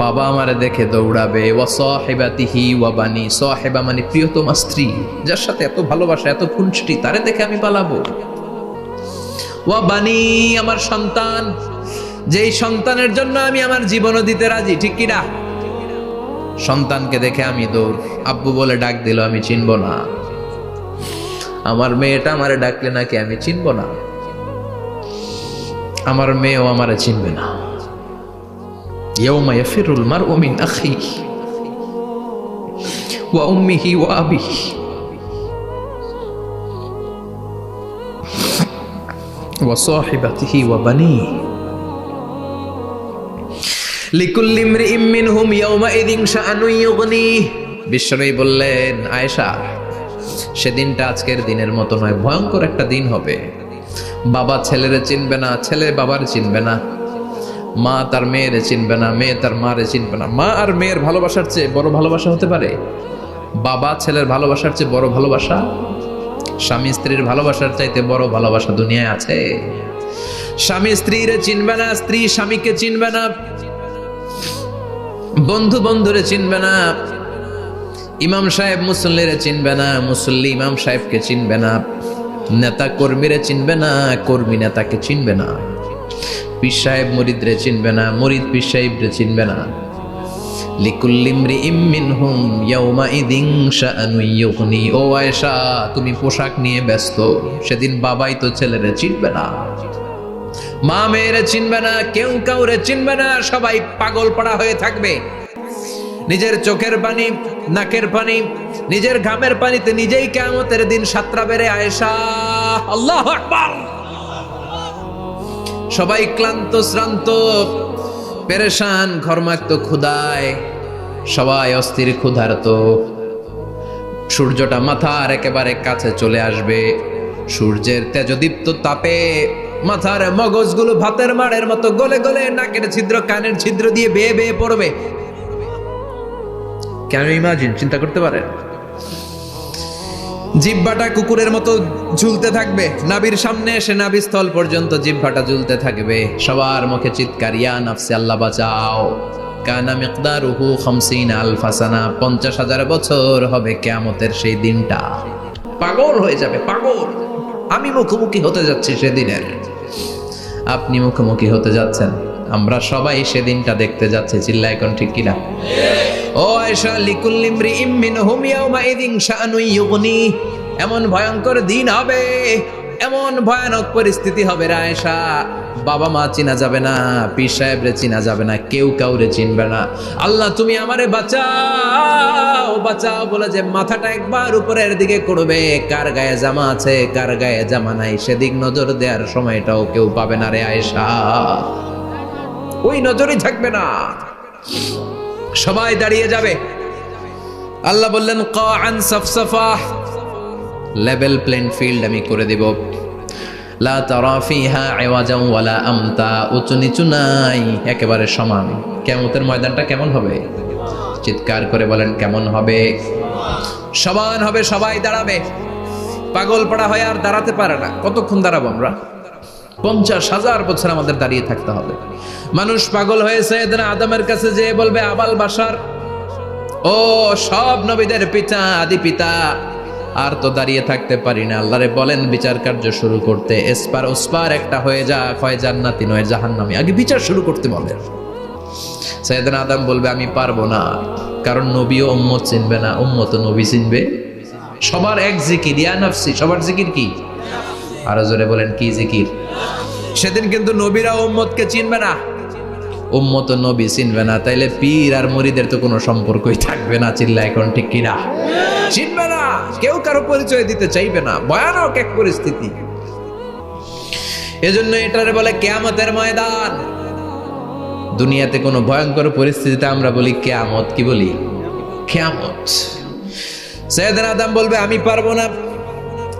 বাবা আমারে দেখে দৌড়াবে, ওয়া সাহিবাতিহি ওয়া বানি, সাহিবা মানে প্রিয়তমা স্ত্রী, যার সাথে এত ভালোবাসা এত খুনসুটি, তারে দেখে আমি পালাবো। ওয়া বানি, আমার সন্তান, যেই সন্তানের জন্য আমি আমার জীবনও দিতে রাজি, ঠিক কিনা? সন্তানকে দেখে আমি দৌড়। আব্বু বলে ডাক দিল, আমি চিনব না। আমার মেয়েটা আমারে ডাকলে নাকি আমি চিনব না, আমার মেয়েও আমারে চিনবে না। ইয়াউমা ইয়াফিরুল মারউ মিন আখিহি ওয়া উম্মিহি ওয়া আবিহি ওয়া সাহিবাতিহি ওয়া বানিহি লিকুল্লি ইমরিইম মিনহুম ইয়াউমাইযিন শাআনুন ইউগনিহি। বিশ্বনবী বললেন, আয়েশা, সেদিনটা আজকের দিনের মতো নয়, ভয়ঙ্কর একটা দিন হবে। বাবা ছেলেরে চিনবে না, ছেলে বাবার চিনবে না, মা তার মেয়েরে চিনবে না, মেয়ে তার মারে চিনবে না। মা আর মেয়ের ভালোবাসার চেয়ে বড় ভালোবাসা হতে পারে? বাবা ছেলের ভালোবাসার চেয়ে বড় ভালোবাসা? স্বামী স্ত্রীর ভালোবাসার চাইতে বড় ভালোবাসা দুনিয়ায় আছে? স্বামী স্ত্রীরে চিনবে না, স্ত্রী স্বামীকে চিনবে না, বন্ধু বন্ধুরে চিনবে না, ইমাম সাহেব মুসল্লিরে চিনবে না, মুসল্লি ইমাম সাহেবকে চিনবে না, নেতা কর্মীরে চিনবে না, কর্মী নেতাকে চিনবে না, পীর সাহেব মুরিদরে চিনবে না, মুরিদ পীর সাহেবরে চিনবে না। লিকুল্লি ইমরিইম মিনহুম ইয়াউমাইযিন শাআনুন ইউগনি। ও আয়েশা, তুমি পোশাক নিয়ে ব্যস্ত, সেদিন বাবাই তো ছেলেরে চিনবে না, মা মেয়েরে চিনবে না, কেউ কাউরে চিনবে না, সবাই পাগল পড়া হয়ে থাকবে। নিজের চোখের পানি, নাকের পানি, নিজের ঘামের পানিতে নিজেই কিয়ামতের দিন সাতরা বেড়ে। আয়েশা, আল্লাহু আকবার। সবাই ক্লান্ত শ্রান্ত পেরেশান, ঘর্মাক্ত ক্ষুধায়, সবাই অস্থির ক্ষুধার্ত। সূর্যটা মাথার একেবারে কাছে চলে আসবে, সূর্যের তেজদীপ্ত তাপে মাথার মগজগুলো ভাতের মাড়ের মতো গলে গলে নাকের ছিদ্র কানের ছিদ্র দিয়ে বেয়ে বেয়ে পড়বে। কেন ইমাজিন, চিন্তা করতে পারেন? জিহ্বাটা কুকুরের মতো ঝুলতে থাকবে, নাভির সামনে এসে নাভিস্থল পর্যন্ত জিহ্বাটা ঝুলতে থাকবে। সবার মুখে চিৎকার, ইয়া নাফসি, আল্লাহ বাঁচাও। কানা মিকদারুহু 50 আলফা সানা, 50,000 বছর হবে কিয়ামতের সেই দিনটা। পাগল হয়ে যাবে, পাগল। আমি মুখোমুখি হতে যাচ্ছি সেদিনের, আপনি মুখোমুখি হতে যাচ্ছেন, আমরা সবাই সেদিনটা দেখতে যাচ্ছি। চিল্লা এখন ঠিক কিনা? ও আয়েশা, লিকুল্লি ইমরিইম মিনহুম ইয়াউমাইযিন শাআনুন ইউগনি। এমন ভয়ঙ্কর দিন হবে, এমন ভয়ানক পরিস্থিতি হবে রে আয়েশা, বাবা মা চিনা যাবে না, পীর সাহেবরে চিনা যাবে না, কেউ কাউরে চিনবে না। আল্লাহ তুমি আমারে বাঁচাও, বাঁচাও বলে যে মাথাটা একবার উপরের দিকে করবে, কার গায়ে জামা আছে কার গায়ে জামা নাই সেদিক নজর দেওয়ার সময়টাও কেউ পাবে না রে আয়েশা, ওই নজরই থাকবে না, সবাই দাঁড়িয়ে যাবে। আল্লাহ বললেন, কাআন সাফসাফা, লেভেল প্লেন ফিল্ড আমি করে দেব। লা তারা ফিহা ইওয়াজান ওয়ালা আমতা, উঁচু নিচু নাই, একেবারে সমান। কিয়ামতের ময়দানটা কেমন হবে? চিৎকার করে বলেন, কেমন হবে? সমান হবে, সবাই দাঁড়াবে। পাগল পাড়া হয়ে আর দাঁড়াতে পারে না। কতক্ষণ দাঁড়াবো আমরা? 50,000 বছর আমাদের দাঁড়িয়ে থাকতে হবে। মানুষ পাগল হয়ে সাইয়েদনা আদমের কাছে যেয়ে বলবে, আবাল বাশার, ও সব নবীদের পিতা, আদি পিতা, আর তো দাঁড়িয়ে থাকতে পারি না। আল্লাহরে বলেন বিচার কার্য শুরু করতে, এসপার ওসপার একটা হয়ে যা, হয় জান্নাতি নয় জাহান্নামী, আগে বিচার শুরু করতে বলেন। সাইয়েদনা আদম বলবে, আমি পারবো না, কারণ নবীও উম্মত চিনবে না, উম্মত নবী চিনবে। সবার এক জিকির, ইয়া নাফসি, সবার জিকির কি? আরো জোরে বলেন, কি জিকির? সেদিন কিন্তু নবীরা উম্মতকে চিনবে না, উম্মত নবী চিনবে না, তাইলে পীর আর মুরিদের তো কোনো সম্পর্কই থাকবে না। চিল্লা এখন ঠিক কিনা? চিনবে না, কেউ কারো পরিচয় দিতে চাইবে না। ভয়ানক এক পরিস্থিতি। এজন্য এটারে বলে কিয়ামতের ময়দান। দুনিয়াতে কোনো ভয়ঙ্কর পরিস্থিতিতে আমরা বলি কিয়ামত, কি বলি? কিয়ামত। সাইয়েদনা আদম বলবে, আমি পারবো না,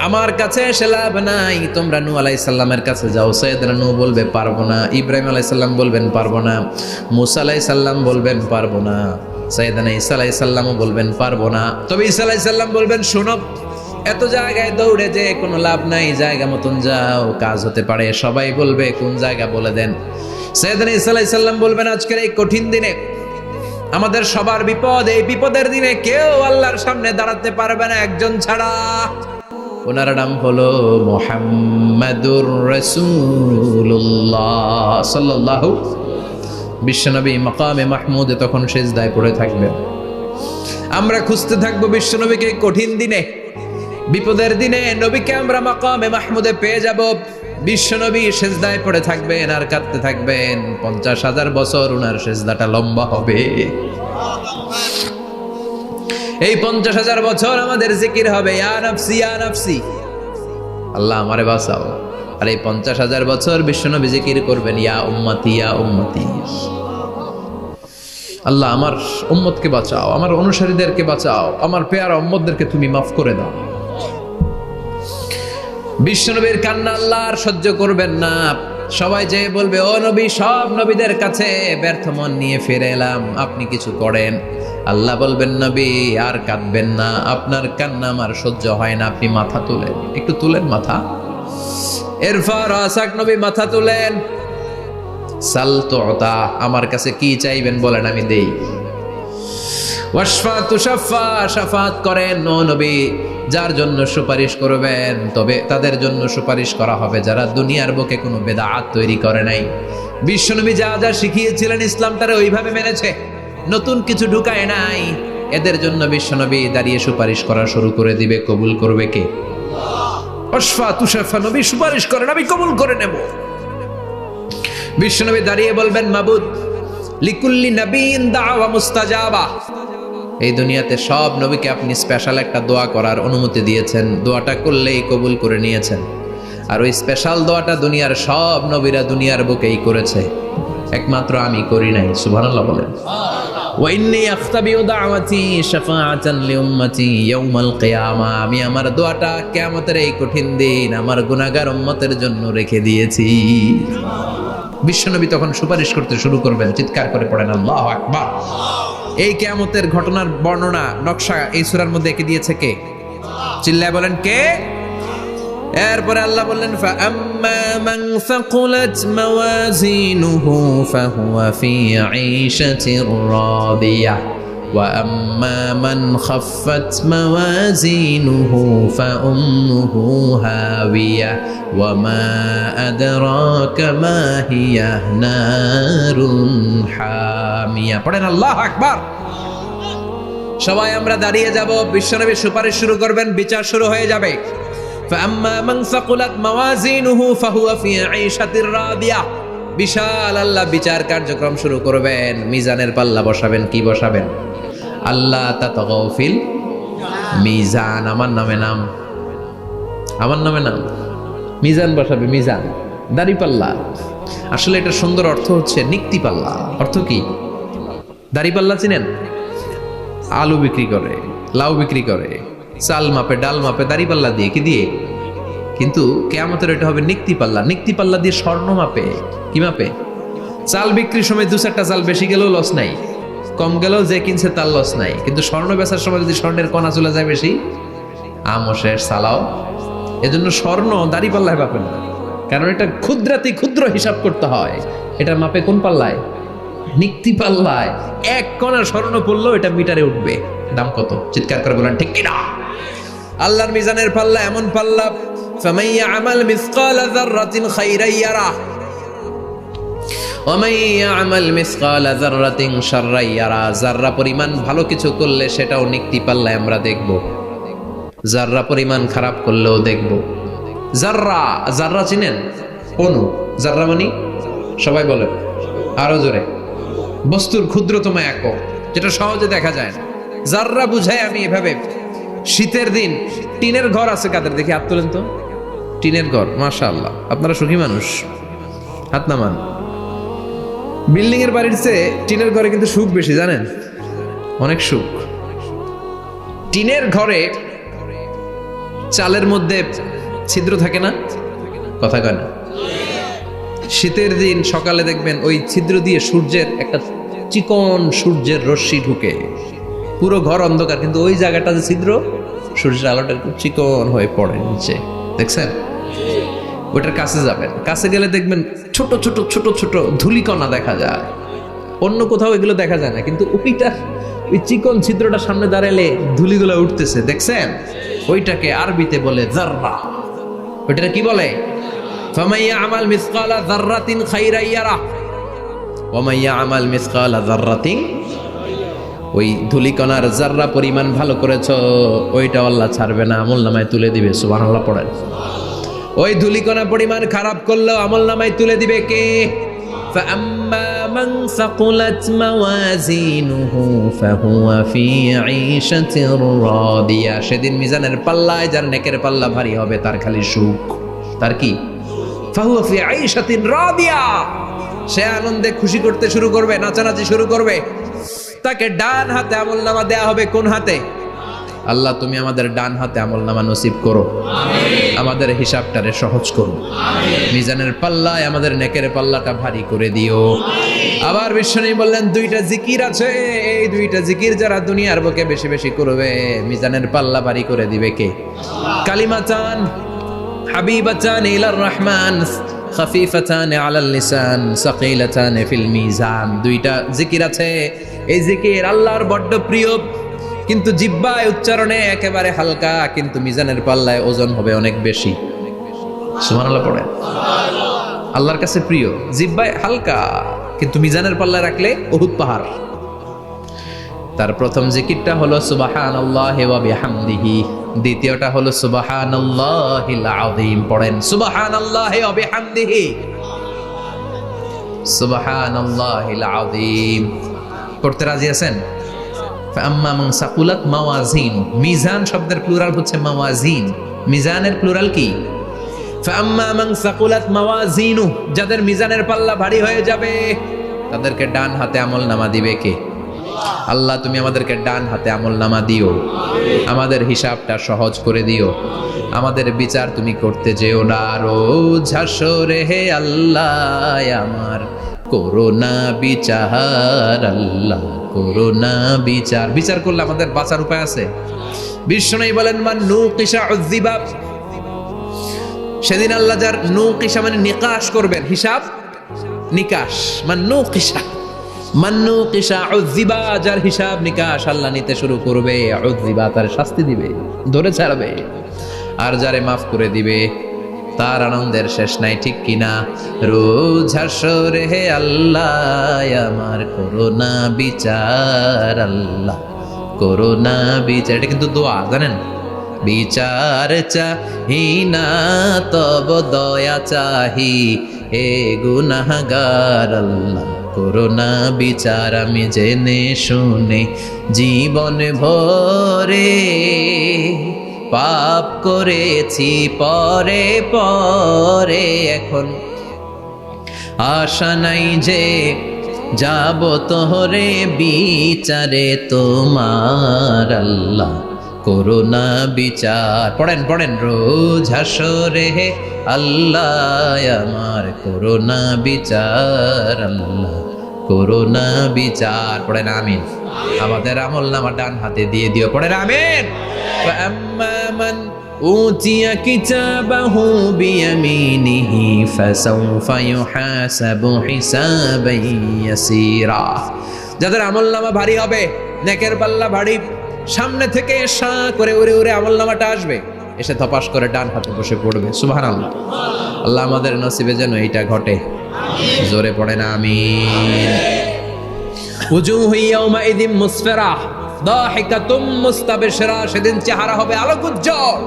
আমার কাছে এসে লাভ নাই, তোমরা নূহ আলাইহিস সালামের কাছে যাও। সাইয়েদনা নূহ বলবে, পারবো না। ইব্রাহিম আলাইহিস সালাম বলবেন, পারবো না। মুসা আলাইহিস সালাম বলবেন, পারবো না। সাইয়েদনা ঈসা আলাইহিস সালামও বলবেন, পারবো না। তবে ঈসা আলাইহিস সালাম বলবেন, শোনো, এত জায়গায় দৌড়ে যে কোনো লাভ নাই, জায়গা মতন যাও, কাজ হতে পারে। সবাই বলবে, কোন জায়গা বলে দেন। সাইয়েদনা ঈসা আলাইহিস সালাম বলবেন, আজকের এই কঠিন দিনে আমাদের সবার বিপদ, এই বিপদের দিনে কেউ আল্লাহর সামনে দাঁড়াতে পারবে না একজন ছাড়া। ওনার নাম হলো মুহাম্মাদুর রাসূলুল্লাহ সাল্লাল্লাহু। বিশ্বনবী মাকামে মাহমুদে তখন সিজদায় পড়ে থাকবেন। আমরা খুঁজতে থাকবো বিশ্বনবীকে কঠিন দিনে, বিপদের দিনে নবীকে আমরা মাকামে মাহমুদে পেয়ে যাব। বিশ্বনবী সিজদায় পড়ে থাকবেন আর কাঁদতে থাকবেন। 50,000 বছর ওনার সিজদাটা লম্বা হবে। এই 50,000 বছর আমাদের জিকির হবে, ইয়া নাফসি ইয়া নাফসি, আল্লাহ আমারে বাঁচাও। আর এই 50,000 বছর বিশ্বনবী জিকির করবেন, ইয়া উম্মতি ইয়া উম্মতি, আল্লাহ আমার উম্মতকে বাঁচাও, আমার অনুসারীদেরকে বাঁচাও, আমার পেয়ারা উম্মতদেরকে তুমি মাফ করে দাও। বিশ্বনবীর কান্না আল্লাহ আর সহ্য করবেন না। সবাই যে বলবে, ও নবী, সব নবীদের কাছে ব্যর্থ মন নিয়ে ফিরে এলাম, আপনি কিছু করেন। আল্লাহ বলবেন, নবী আর কাঁদবেন না, আপনার কান্না আমার সহ্য হয় না, আপনি মাথা তুলেন, একটু তুলেন মাথা। এরপর আসাক নবী মাথা তুলেন। সাল তুতা, আমার কাছে কি চাইবেন বলেন, আমি দেই। ওয়াশফা তুশাফা, শাফাত করেন। ও নবী, যার জন্য সুপারিশ করবেন তবে তাদের জন্য সুপারিশ করা হবে যারা দুনিয়ার বুকে কোনো বেদাত তৈরি করে নাই। বিশ্বনবী যা যা শিখিয়েছিলেন ইসলামটারে ওইভাবে মেনেছে, নতুন কিছু ঢুকায় নাই। এদের জন্য বিশ্বনবী দাঁড়িয়ে সুপারিশ করা শুরু করে দিবে। কবুল করবে কে? ওয়াশফা তুশাফা, নবী সুপারিশ করেন, আমি কবুল করে নেব। বিশ্বনবী দাঁড়িয়ে বলবেন, মাবুদ, লিকুল্লি নবীন দাওয়া মুস্তাজাবা। এই দুনিয়াতে সব নবীকে আপনি স্পেশাল একটা দোয়া করার অনুমতি দিয়েছেন, দোয়াটা করলেই কবুল করে নিয়েছেন। আর ওই স্পেশাল দোয়াটা দুনিয়ার সব নবীরা দুনিয়ার বুকেই করেছে, একমাত্র আমি করি নাই। সুবহানাল্লাহ বলেন। ওয়া ইন্নী আখতাবিউ দাওয়াতি শাফাআতান লিউম্মতি ইয়াউমাল কিয়ামা, আমি আমার দোয়াটা কিয়ামতের এই কঠিন দিন আমার গুনাহগার উম্মতের জন্য রেখে দিয়েছি। বিশ্বনবী তখন সুপারিশ করতে শুরু করবেন। চিৎকার করে পড়েন আল্লাহু আকবার। এই কিয়ামতের ঘটনার বর্ণনা নকশা এই সূরার মধ্যে এঁকে দিয়েছে কে? চিল্লায় বলেন কে? এরপরে আল্লাহ বললেন, ফাআম্মা মান সাকুলাত মাওয়াজিনুহু ফাহুয়া ফি ঈশাতির রাদিয়াহ ওয়া আম্মা মান খাফফাত মাওয়াজিনুহু ফাউম্মুহু হাওিয়াহ ওয়া মা আদরাকা মা হিয়া নারুন হামিয়া। পড়েন আল্লাহু আকবার। সবাই আমরা দাঁড়িয়ে যাব, বিশ্বনবী সুপারিশ শুরু করবেন, বিচার শুরু হয়ে যাবে। فأما من ثقلت موازينه فهو في عيشة راضية। বিশাল আল্লাহ বিচার কার্যক্রম শুরু করবেন। মিজানের পাল্লা বসাবেন। কি বসাবেন? আল্লাহ তাতাগাউ ফিল মিজান। আমার নামে নাম, আমার নামে নাম। মিজান বসাবে, মিজান, দাড়ি পাল্লা। আসলে এটা সুন্দর অর্থ হচ্ছে নিক্তি পাল্লা। অর্থ কি? দাড়ি পাল্লা চিনেন? আলু বিক্রি করে, লাউ বিক্রি করে, চাল মাপে, ডাল মাপে, দাড়ি পাল্লা দিয়ে। কি দিয়ে? কিন্তু কিয়ামতের এটা হবে নিক্তি পাল্লা। নিক্তি পাল্লা দিয়ে স্বর্ণ মাপে। কি মাপে? চাল বিক্রির সময় 2-4টা চাল বেশি গেলেও লস নাই, কম গেলেও যে কিনছে তার লস নাই। কিন্তু স্বর্ণ বেচার সময় যদি স্বর্ণের কণা চলে যায় বেশি, আমও শেষ, সালাও। এজন্য স্বর্ণ দাড়ি পাল্লায় মাপে না, কারণ এটা ক্ষুদ্রাতি ক্ষুদ্র হিসাব করতে হয়। এটা মাপে কোন পাল্লায়? নিক্তি পাল্লায়। 1 কণা স্বর্ণ পড়লেও এটা মিটারে উঠবে। দাম কত? চিৎকার করে বলেন ঠিক কিনা? আল্লাহর মিজানের পাল্লা এমন পাল্লা, ফামান ইয়ামাল মিসকালা যাররাতিন খাইরান ইয়ারা ওয়া মান ইয়ামাল মিসকালা যাররাতিন শাররান ইয়ারা। যাররা পরিমাণ ভালো কিছু করলে সেটাও নিক্তি পাল্লায় আমরা দেখব, যাররা পরিমাণ খারাপ করলেও দেখব। যাররা, যাররা চিনেন? অনু। যাররা মানে সবাই বলেন আরো জোরে, বস্তুর ক্ষুদ্রতম একক, যেটা সহজে দেখা যায় না। যাররা বুঝাই আমি এভাবে, শীতের দিন টিনের ঘর আছে কাদের? দেখি হাত তোলেন তো। টিনের ঘর, মাশাআল্লাহ, আপনারা সুখী মানুষ, হাত নামান। বিল্ডিং এর বাড়ির চেয়ে টিনের ঘরে কিন্তু সুখ বেশি, জানেন? অনেক সুখ। টিনের ঘরে চালের মধ্যে ছিদ্র থাকে না? কথা কয় না? শীতের দিন সকালে দেখবেন ওই ছিদ্র দিয়ে সূর্যের একটা চিকন সূর্যের রশ্মি ঢুকে, পুরো ঘর অন্ধকার, কিন্তু ওই জায়গাটা যে ছিদ্র, সূর্যের আলোটা একটু চিকন হয়ে পড়ে নিচে, দেখছেন? ওটার কাছে যাবেন, কাছে গেলে দেখবেন ছোট ছোট ছোট ছোট ধূলিকণা দেখা যায়। অন্য কোথাও এগুলো দেখা যায় না, কিন্তু ওইটা ওই চিকন ছিদ্রটা সামনে দাঁড়ালে ধুলিগুলো উঠতেছে, দেখছেন? ওইটাকে আরবিতে বলে যাররা। ওইটা কি বলে? ফামাইয়া আমাল মিসকালা যাররাতিন খাইরান ইয়ারা ওয়া মাইয়া আমাল মিসকালা যাররাতিন, ওই ধুলিকণার যাররা পরিমাণ ভালো করেছো ওইটা আল্লাহ ছাড়বে না, আমলনামায় তুলে দিবে। সুবহানাল্লাহ পড়েন। ওই ধুলিকণা পরিমাণ খারাপ করলেও আমলনামায় তুলে দিবে কে? فأما من ثقلت موازينه فهو في عيشة راضية, সেদিন মিজানের পাল্লায় যার নেকের পাল্লা ভারী হবে তার খালি সুখ। তার কি? فهو في عيشة راضية, সে আনন্দে খুশি করতে শুরু করবে, নাচানাচি শুরু করবে। তাকে ডান হাতে আমলনামা দেয়া হবে। কোন হাতে? আল্লাহ তুমি আমাদের ডান হাতে আমলনামা নসিব করো, আমাদের হিসাবটারে সহজ করো, মিজানের পাল্লায় আমাদের নেকের পাল্লাটা ভারী করে দিও। আবার বিশ্বনবী বললেন দুইটা জিকির আছে, এই দুইটা জিকির যারা দুনিয়ার বুকে বেশি বেশি করবে মিজানের পাল্লা ভারী করে দিবে কে? কালিমাতান হাবিবাতান ইলার রহমান খাফিফাতান আলাল লিসান সাকিলাতান ফিল মিজান। দুইটা জিকির আছে, এই জিকির আল্লাহর বড্ড প্রিয়, কিন্তু জিহ্বায় উচ্চারণে একেবারে হালকা, কিন্তু মিজানের পাল্লায় ওজন হবে অনেক বেশি। সুবহানাল্লাহ পড়েন। আল্লাহর কাছে প্রিয়, জিহ্বায় হালকা, কিন্তু মিজানের পাল্লায় রাখলে উহুদ পাহাড়। তার প্রথম জিকিরটা হলো সুবহানাল্লাহি ওয়া বিহামদিহি, দ্বিতীয়টা হলো সুবহানাল্লাহিল আযীম। পড়েন সুবহানাল্লাহি ওয়া বিহামদিহি, সুবহানাল্লাহিল আযীম। পড়তে রাজি আছেন? ফাম্মা মান সাকুলাত মাওয়াজিন, মিজান শব্দের প্লুরাল হচ্ছে মাওয়াজিন, মিজানের প্লুরাল কি? ফাম্মা মান সাকুলাত মাওয়াজিনু, যাদের মিজানের পাল্লা ভারী হয়ে যাবে তাদেরকে ডান হাতে আমলনামা দিবে কে? আল্লাহ তুমি আমাদেরকে ডান হাতে আমলনামা দিও, আমাদের হিসাবটা সহজ করে দিও, আমাদের বিচার তুমি করতে যেও না রোজ হাসরে হে আল্লাহ আমার, করোনা বিচার আল্লাহ, করোনা বিচার। বিচার করলে আমাদের বাঁচার উপায় আছে। বিশ্বনবী বলেন মান নুকিশা উযিবা, সেদিন আল্লাহ যার নুকিশা মানে নিকাশ করবেন, হিসাব নিকাশ, মান নুকিশা উযিবা, যার হিসাব নিকাশ আল্লাহ নিতে শুরু করবে, উযিবা তার শাস্তি দিবে, ধরে ছাড়বে। আর যারে মাফ করে দিবে তার আনন্দের শেষ নাই, ঠিক কিনা? রোজ হাসরে হে আল্লাহ আমার, করোনা বিচার আল্লাহ, করোনা বিচার। এটা কিন্তু দোয়া, জানেন? বিচার চাহি না তব দয়া চাহি, হে গুনাহগার আল্লাহ, করোনা বিচার। আমি জেনে শুনে জীবন ভরে পাপ করেছি পরে পরে, এখন আশা নাই যে যাব তোহরে বিচারে তোমার আল্লাহ, করোনা বিচার। পড়েন পড়েন রোজ হাসরে হে আল্লাহ আমার, করোনা বিচার আল্লাহ, করোনা বিচার। পড়েন আমিন। আমাদের আমলনামা ডান হাতে দিয়ে দিও। পড়েন আমিন। فأما من أوتي كتابه بيمينه فسوف يحاسب حسابا يسيرا, যাদের আমলনামা ভারী হবে, নেকের পাল্লা ভারী, সামনে থেকে সা করে উড়ে উড়ে আমলনামাটা আসবে, এসে ধপাস করে ডান হাতে বসে পড়বে। সুবহানাল্লাহ। আল্লাহ আমাদের নসিবে যেন এইটা ঘটে। জোরে পড়েন আমিন। উজুহু ইয়াউমাইযিন মুসফিরা দাহিকাতুম মুস্তাবশিরা, সেদিন চেহারা হবে আলোকোজ্জ্বল,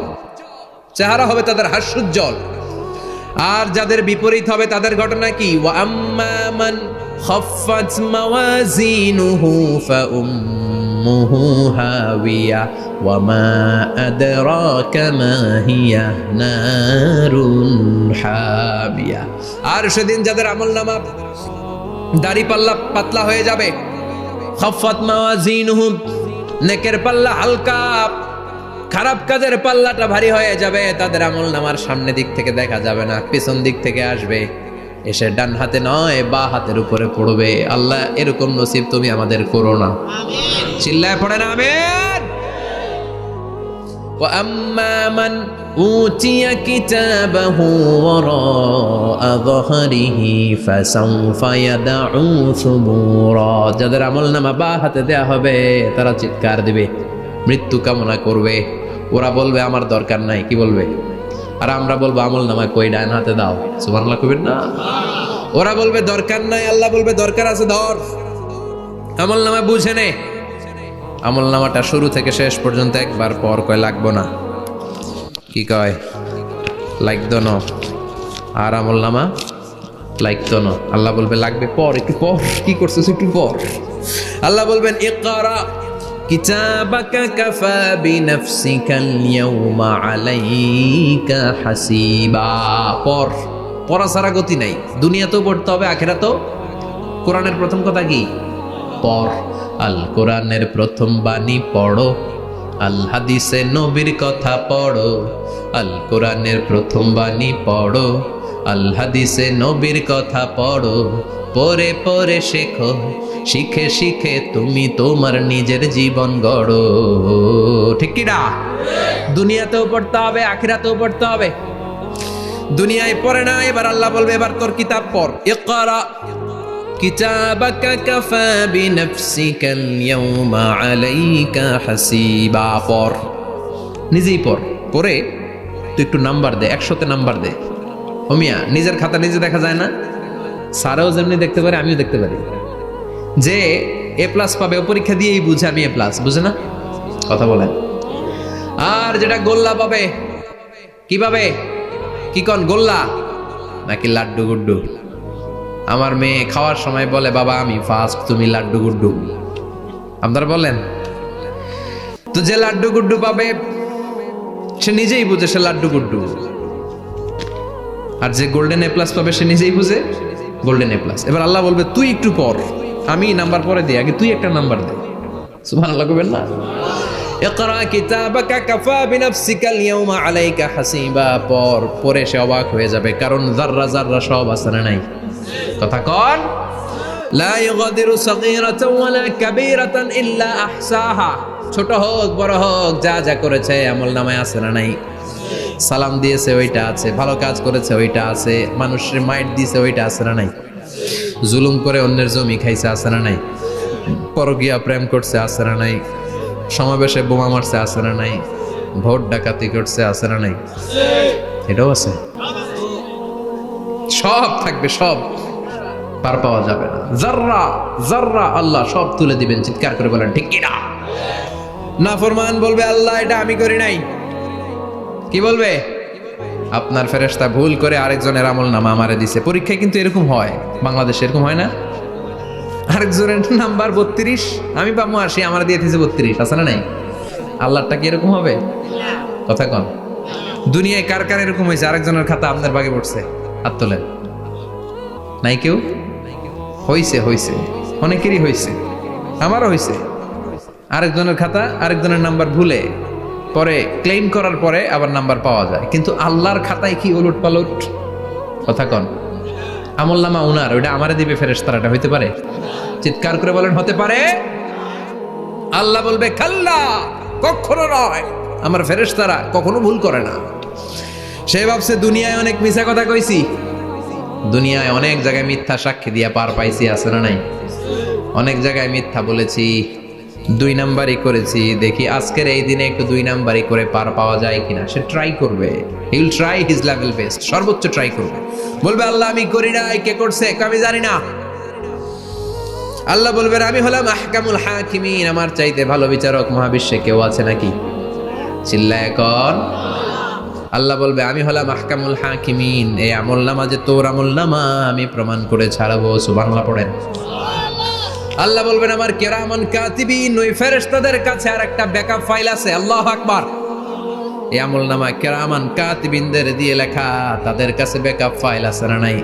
চেহারা হবে তাদের হাস্যোজ্জ্বল। আর যাদের বিপরীত হবে তাদের ঘটনা কি? ওয়া আম্মা মান খাফফাত মাওয়াজিনুহু ফাউম্মুহু হাওিয়া ওয়া মা আদরাকা মা হিয়া নারুন হামিয়া। আর সেদিন যাদের আমলনামা দাড়ি পাল্লা পাতলা হয়ে যাবে, খাফফাত মাওয়াজিনুহু, নেকের পাল্লা হালকা, খারাপ কাজের পাল্লাটা ভারী হয়ে যাবে, তাদের আমলনামার সামনে দিক থেকে দেখা যাবে না, পিছন দিক থেকে আসবে, এসে ডান হাতে নয় বা হাতের উপরে পড়বে। আল্লাহ এরকম নসিব তুমি আমাদের করো না। আমিন। চিল্লায় পড়েন আমিন। ওয়া আম্মা মান উতিয়া কিতাবাহু ওয়ারা ظهره فسوف يدعو ثبورا। যাদের আমলনামা বা হাতে দেয়া হবে তারা চিৎকার দিবে, মৃত্যু কামনা করবে। ওরা বলবে আমার দরকার নাই, কি বলবে? আর আমরা বলবো আমলনামা কই, ডান হাতে দাও। সুবহানাল্লাহ কইবেন না? ওরা বলবে দরকার নাই, আল্লাহ বলবে দরকার আছে, ধর আমলনামা বুঝে নে। আমলনামাটা শুরু থেকে শেষ পর্যন্ত একবার পর কয় লাগবো না, কি কয় লাগতো না। আর আমলনামা লাগতো না, আল্লাহ বলবে লাগবে পর, একটু পর, কি করছিস একটু পর। আল্লাহ বলবেন ইকরা কিতাবাকা কাফা বিনাফসিকাল ইয়াউমা আলাইকা হাসিবা। পর, পড়া ছাড়া গতি নাই। দুনিয়াতেও পড়তে হবে, আখিরাতেও। কোরআনের প্রথম কথা কি? পড়। আল কোরআনের প্রথম বাণী পড়ো, আল হাদিসে নবীর কথা পড়ো। আল কোরআনের প্রথম বাণী পড়ো, আল হাদিসে নবীর কথা পড়ো। পড়ে পড়ে শেখো, শিখে শিখে তুমি তোমার নিজের জীবন গড়ো। ঠিক কি না? দুনিয়াতেও পড়তে হবে, আখিরাতেও পড়তে হবে। দুনিয়ায় পড়ে না, এবার আল্লাহ বলবে এবার তোর কিতাব পড়। ইকরা কিতাবাকা কাফা বিনাফসিকাল ইয়াউমা আলাইকা হাসিবা। পড়, নিজেই পড়। পড়ে তুই একটু নাম্বার দে, 100তে নাম্বার দে। হোমিয়া নিজের খাতা নিজে দেখা যায় না? স্যারও যেমনি দেখতে পারে, আমিও দেখতে পারি। যে এ প্লাস পাবে ও পরীক্ষা দিয়েই বুঝে আমি এ প্লাস, বুঝে না? কথা বলেন। আর যেটা গোল্লা পাবে, কি পাবে? কি কন, গোল্লা নাকি লাড্ডু গুড্ডু? আমার মেয়ে খাওয়ার সময় বলে বাবা আমি ফার্স্ট, তুমি লাড্ডু গুড্ডু। আপনারা বলেন তো, যে লাড্ডু গুড্ডু পাবে সে নিজেই বুঝে সে লাড্ডু গুড্ডু। আর যে গোল্ডেন এ প্লাস পাবে সে নিজেই বুঝে গোল্ডেন এ প্লাস। এবার আল্লাহ বলবে তুই একটু পর, আমি নাম্বার পরে দিই, আগে তুই একটা নাম্বার দে। সুবহানাল্লাহ কইবেন না? ইকরা কিতাবাকা কাফা বিনাফসিকাল ইয়াউমা আলাইকা হাসিবা। পর, পরে সে অবাক হয়ে যাবে, কারণ যাররা যাররা সব আছে না নাই? কথা কন। লা ইউগাদিরু সাগীরাতান ওয়ালা কাবীরাতান ইল্লা আহসাহা। ছোট হোক বড় হোক, যা যা করেছে আমলনামায় আছে না নাই? সালাম দিয়েছে ওইটা আছে, ভালো কাজ করেছে ওইটা আছে, মানুষের মাইট দিয়েছে ওইটা আছে না নাই? জুলুম করে অন্যের জমি খাইছে আছে না নাই? পরকীয়া প্রেম করছে আছে না নাই? সমাবেশে বোমা মারছে আছে না নাই? ভোট ডাকাতি করছে আছে না নাই? এটাও আছে। সব থাকবে, সব পার পাওয়া যাবে না। যাররা যাররা আল্লাহ সব তুলে দিবেন। চিৎকার করে বলেন ঠিক কি না? নাফরমান বলবে আল্লাহ এটা আমি করি নাই। কি বলবে? আপনার ফেরেশতা ভুল করে আরেকজনের আমলনামা আমারে দিছে। পরীক্ষায় কিন্তু এরকম হয়, বাংলাদেশে এরকম হয় না? আরেকজনের নাম্বার 32, আমি পাবো 80, আমার দিয়ে দিয়েছে 32, আছে না নাই? আল্লাহরটা কি এরকম হবে? কথা কন। দুনিয়ায় কার কার এরকম হয়েছে আরেকজনের খাতা আপনার ভাগে পড়ছে? হাত তোলেন। নাই কেউ? হইছে, হইছে, অনেকেরই হয়েছে, আমারও হয়েছে। আরেকজনের খাতা আরেকজনের নাম্বার ভুলে পরে ক্লেম করার পরে আবার নাম্বার পাওয়া যায়, কিন্তু আল্লাহর খাতায় কি ওলট পালট। কথা কন। আমলনামা উনার, ওইটা আমারে দিবে ফেরেশতারা, এটা হইতে পারে? চিৎকার করে বলেন হতে পারে? আল্লাহ বলবে খাল্লা, কখনো নয়। আমার ফেরেশতারা কখনো ভুল করে না। সে ভাবছে দুনিয়ায় অনেক মিথ্যা কথা কইছি, দুনিয়ায় অনেক জায়গায় মিথ্যা সাক্ষী দিয়া পার পাইছি, আছে না নাই? অনেক জায়গায় মিথ্যা বলেছি, 2 নাম্বারই করেছি, দেখি আজকের এই দিনে একটু 2 নাম্বারই করে পার পাওয়া যায় কিনা। সে ট্রাই করবে, he will try his level best, সর্বোচ্চ ট্রাই করবে। বলবে আল্লাহ আমি করি না, কে করছে আমি জানি না। আল্লাহ বলবেন আমি হলাম আহকামুল হাকিমিন, আমার চাইতে ভালো বিচারক মহাবিশ্বে কেউ আছে নাকি? চিল্লায় কর। আল্লাহ বলবে আমি হলাম আহকামুল হাকিমিন, এই আমলনামা যে তোর আমলনামা আমি প্রমাণ করে ছাড়াবো। সুবহানাল্লাহ পড়েন। আল্লাহ বলবেন আমার কিরামান কাতিবিন, ওই ফেরেশতাদের কাছে আর একটা ব্যাকআপ ফাইল আছে। আল্লাহু আকবার। এই আমলনামা কিরামান কাতিবিনদের দিয়ে লেখা, তাদের কাছে ব্যাকআপ ফাইল আছে না নাই?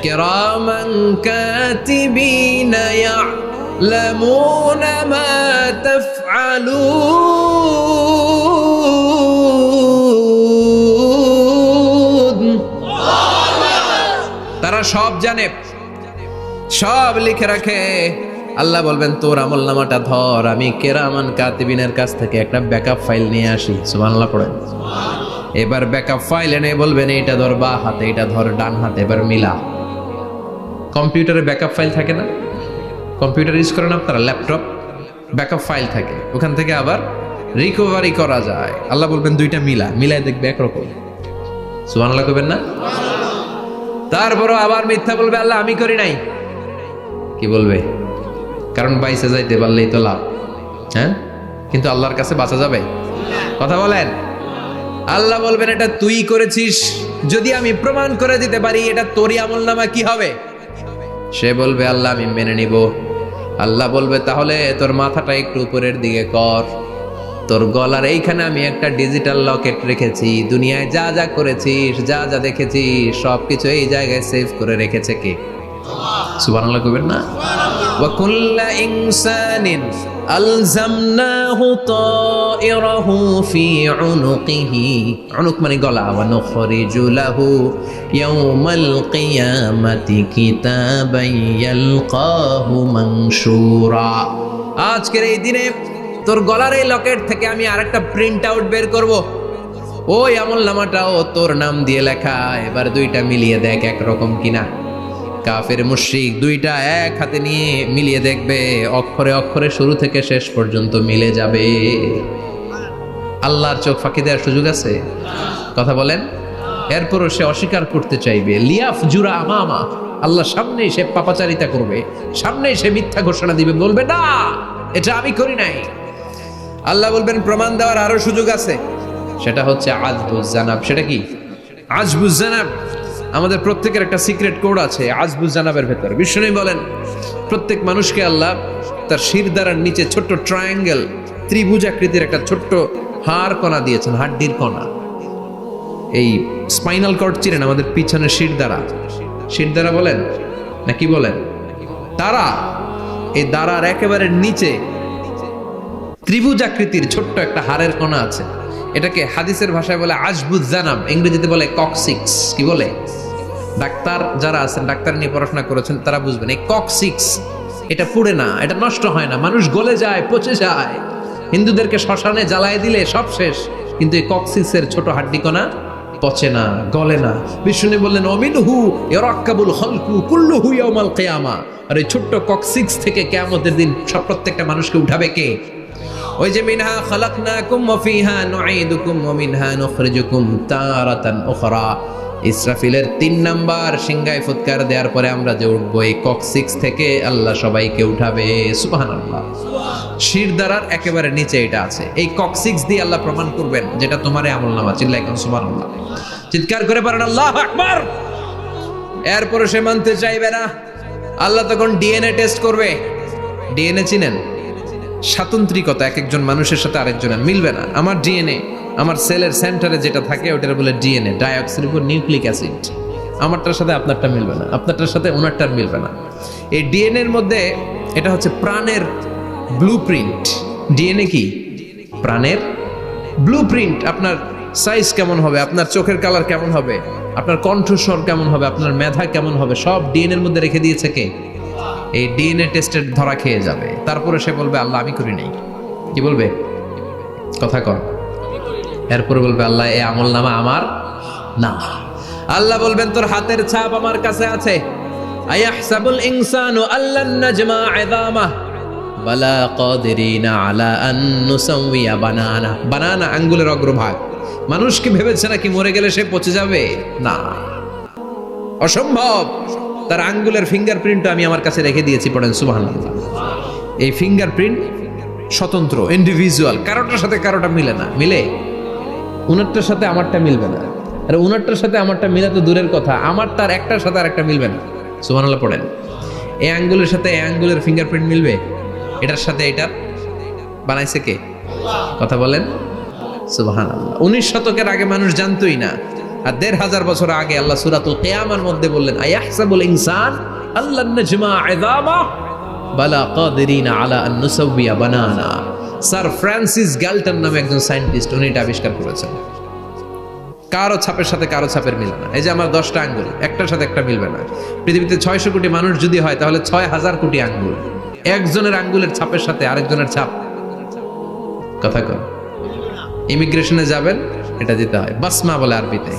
কিরামান কাতিবিন ইয়ালামুনা মা তাফআলুন। তারা সব জানে, সব লিখে রাখে। আল্লাহ বলবেন তোর আমলনামাটা ধর, আমি কিরামান কাতিবিনের কাছ থেকে একটা ব্যাকআপ ফাইল নিয়ে আসি। সুবহানাল্লাহ পড়েন। এবার ব্যাকআপ ফাইল এনে বলবেন এটা ধর বা হাতে, এটা ধর ডান হাতে, এবার মিলা। কম্পিউটারে ব্যাকআপ ফাইল থাকে না? কম্পিউটার ইউজ করেন আপনারা, ল্যাপটপ, ব্যাকআপ ফাইল থাকে, ওখান থেকে আবার রিকভারি করা যায়। আল্লাহ বলবেন দুইটা মিলাই দেখবে একরকম। সুবহানাল্লাহ কইবেন না? তারপরও আবার মিথ্যা বলবে, আল্লাহ আমি করি নাই। কি বলবে? কারণ বাইসে যাইতে পারলেই তো লাভ। হ্যাঁ, কিন্তু আল্লাহর কাছে বাঁচা যাবে? কথা বলেন। আল্লাহ বলবেন এটা তুই করেছিস, যদি আমি প্রমাণ করে দিতে পারি এটা তোরই আমলনামা, কি হবে? সে বলবে আল্লাহ আমি মেনে নিব। আল্লাহ বলবে তাহলে তোর মাথাটা একটু উপরের দিকে কর, তোর গলার এইখানে আমি একটা ডিজিটাল লকেট রেখেছি, দুনিয়ায় যা যা করেছিস, যা যা দেখেছিস সবকিছু এই জায়গায় সেভ করে রেখেছে কে? সুবহানাল্লাহ কইবেন না? ওয়া কুল্লা ইনসানিন আলজামনাহু তায়রাহু ফি উনুকিহি, উনুক মানে গলা, ওয়া নুখরিজু লাহু ইয়াওমাল কিয়ামাতি কিতাবান ইয়ালকাহু মানশুরা। আজকের এই দিনে তোর গলার এই লকেট থেকে আমি আরেকটা প্রিন্ট আউট বের করব, ওই আমলনামাটাও তোর নাম দিয়ে লেখা। এবার দুইটা মিলিয়ে দেখ একরকম কিনা। কাফের মুশরিক দুইটা এক হাতে নিয়ে মিলিয়ে দেখবে, অক্ষরে অক্ষরে শুরু থেকে শেষ পর্যন্ত মিলে যাবে। আল্লাহর চোখ ফাঁকি দেওয়ার সুযোগ আছে? কথা বলেন। এরপরও সে অস্বীকার করতে চাইবে, লিয়াফ জুরা আমামা, আল্লাহ সামনেই সে পাপাচারিতা করবে, সামনেই সে মিথ্যা ঘোষণা দিবে, বলবে না এটা আমি করি নাই। আল্লাহ বলবেন প্রমাণ দেওয়ার আরো সুযোগ আছে, সেটা হচ্ছে আজবুজ জানাব। সেটা কি? আজবুজ জানাব। আমাদের প্রত্যেকের একটা সিক্রেট কোড আছে আজবুজ জানাবের ভেতর। বিষ্ণু বলেন প্রত্যেক মানুষকে আল্লাহ তার শিরদাঁড়ার নিচে ছোট্ট ট্রায়াঙ্গেল, ত্রিভুজ আকৃতির একটা ছোট্ট হাড় কণা দিয়েছেন, হাড্ডির কণা। এই স্পাইনাল কর্ড চিনেন, আমাদের পিছনে শিরদাঁড়া বলেন না কি বলেন, তারা, এই দাঁড়ার একেবারে নিচে ত্রিভুজ আকৃতির ছোট্ট একটা হাড়ের কণা আছে। এটাকে হাদিসের ভাষায় বলে আজবুজ জানাব, ইংরেজিতে বলে ককসিক্স। কি বলে? ডাক্তার যারা আছেন, ডাক্তার নিয়ে পড়াশোনা করেছেন, তারা বুঝবেন এই ককসিক্স এটা পুড়ে না, এটা নষ্ট হয় না, মানুষ গলে যায়, পচে যায়। হিন্দুদেরকে শ্মশানে জ্বালায় দিলে সব শেষ, কিন্তু এই ককসিক্সের ছোট হাড্ডি কণা পচে না, গলে না। বিষ্ণু বললেন অমিনহু ইয়ারাক্কাবুল খালকু কুল্লুহু ইয়াউমাল কিয়ামা। আর এই ছোট্ট ককসিক্স থেকে কিয়ামতের দিন সব প্রত্যেকটা মানুষকে উঠাবে কে? ওই যে মিনহা খালাকনাকুম ওয়া ফিহা নুঈদুকুম ওয়া মিনহা নুখরিজুকুম তারাতান উখরা। ইসরাফিলের 3 নাম্বার সিংহায় ফুৎকার দেওয়ার পরে আমরা যে উঠবো, এই ককসিক্স থেকে আল্লাহ সবাইকে উঠাবে। সুবহানাল্লাহ। শিরদাঁড়ার একেবারে নিচে এটা আছে। এই ককসিক্স দিয়ে আল্লাহ প্রমাণ করবেন যেটা তোমার আমলনামা। চিল্লায় কোন সুবহানাল্লাহ, চিৎকার করে পারেন আল্লাহু আকবার। এরপরে সে মানতে চাইবে না। আল্লাহ তখন ডিএনএ টেস্ট করবে। ডিএনএ চিনেন? স্বাতন্ত্রিকতা, এক একজন মানুষের সাথে আরেকজনের মিলবে না। আমার ডিএনএ, আমার সেলের সেন্টারে যেটা থাকে ওটার বলে ডিএনএ, ডাইঅক্সিরিবোনিউক্লিক অ্যাসিড। আমারটার সাথে আপনারটা মিলবে না, আপনারটার সাথে ওনারটার মিলবে না। এই ডিএনএ এর মধ্যে এটা হচ্ছে প্রাণের ব্লুপ্রিন্ট। ডিএনএ কি? প্রাণের ব্লুপ্রিন্ট। আপনার সাইজ কেমন হবে, আপনার চোখের কালার কেমন হবে, আপনার কণ্ঠস্বর কেমন হবে, আপনার মেধা কেমন হবে, সব ডিএনএ এর মধ্যে রেখে দিয়েছে কে? এই ডিএনএ টেস্টের ধরা খেয়ে যাবে। তারপরে সে বলবে আল্লাহ আমি করি নাই। কি বলবে? কথা কর। এরপরে বলবে আল্লাহ এই আমলনামা আমার না। আল্লাহ বলবেন তোর হাতের ছাপ আমার কাছে আছে। আয়াহসাবুল ইনসানু আল্লান নাজমা ইযামা বালা কাদিরিনা আলা আন নুসাওয়িয়া বানানা। বানানা আঙ্গুলের অগ্রভাগ। মানুষ কি ভেবেছে নাকি মরে গেলে সে পচে যাবে? না, অসম্ভব। তার আঙ্গুলের ফিঙ্গারপ্রিন্ট আমি আমার কাছে রেখে দিয়েছি। পড়েন সুবহানাল্লাহ। এই ফিঙ্গারপ্রিন্ট স্বতন্ত্র, ইন্ডিভিজুয়াল, কারোটার সাথে কারোটা মিলে না। মিলে? উনারটার সাথে আমারটা মিলবে না। আর উনারটার সাথে আমারটা মিলে তো দূরের কথা, আমার তার একটার সাথে আরেকটা মিলবে না। সুবহানাল্লাহ পড়েন। এই আঙ্গুলের সাথে এই আঙ্গুলের ফিঙ্গারপ্রিন্ট মিলবে? এটার সাথে এটা বানাইছে কে? কথা বলেন সুবহানাল্লাহ। 19 শতকের আগে মানুষ জানতোই না। আর 1500 বছর আগে আল্লাহ সূরাতুল কিয়ামার মধ্যে বললেন আয়াহসাবুল ইনসান আল্লান নাজমা ইযামা বালা কাদিরিনা আলা আন নুসাওয়িয়া বানানা। স্যার ফ্রান্সিস গ্যালটন নামে একজন সায়েন্টিস্ট, উনি এটা আবিষ্কার করেছেন। কারো ছাপের সাথে কারো ছাপের মিল না। এই যে আমার 10টা আঙ্গুল, একটার সাথে একটা মিলবে না। পৃথিবীতে 600 কোটি মানুষ যদি হয় তাহলে 6000 কোটি আঙ্গুল। একজনের আঙ্গুলের ছাপের সাথে আরেকজনের ছাপ, কথা কর। ইমিগ্রেশনে যাবেন, এটা দিতে হয়। বাসমা বলে আরবিতে।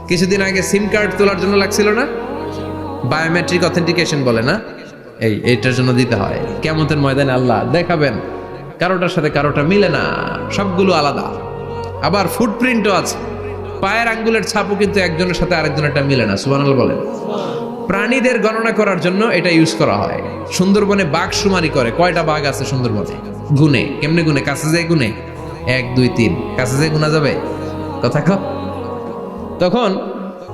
কিছুদিন আগে সিম কার্ড তোলার জন্য লাগছিল না, বায়োমেট্রিক অথেন্টিকেশন বলে না, এইটার জন্য দিতে হয়। কিয়ামতের ময়দানে আল্লাহ দেখাবেন কারোটার সাথে কারোটা মিলে না, সবগুলো আলাদা। আবার ফুটপ্রিন্টও আছে, পায়ের আঙ্গুলের ছাপও কিন্তু একজনের সাথে আরেকজনেরটা মিলে না। সুবহানাল্লাহ বলেন। প্রাণীদের গণনা করার জন্য এটা ইউজ করা হয়। সুন্দরবনে বাঘ শুমারি করে, কয়টা বাঘ আছে সুন্দরবনে গুনে, কেমনে গুনে? কাছে যায় গুনে, 1 2 3, কাছে যায় গুনা যাবে? কথা কও। তখন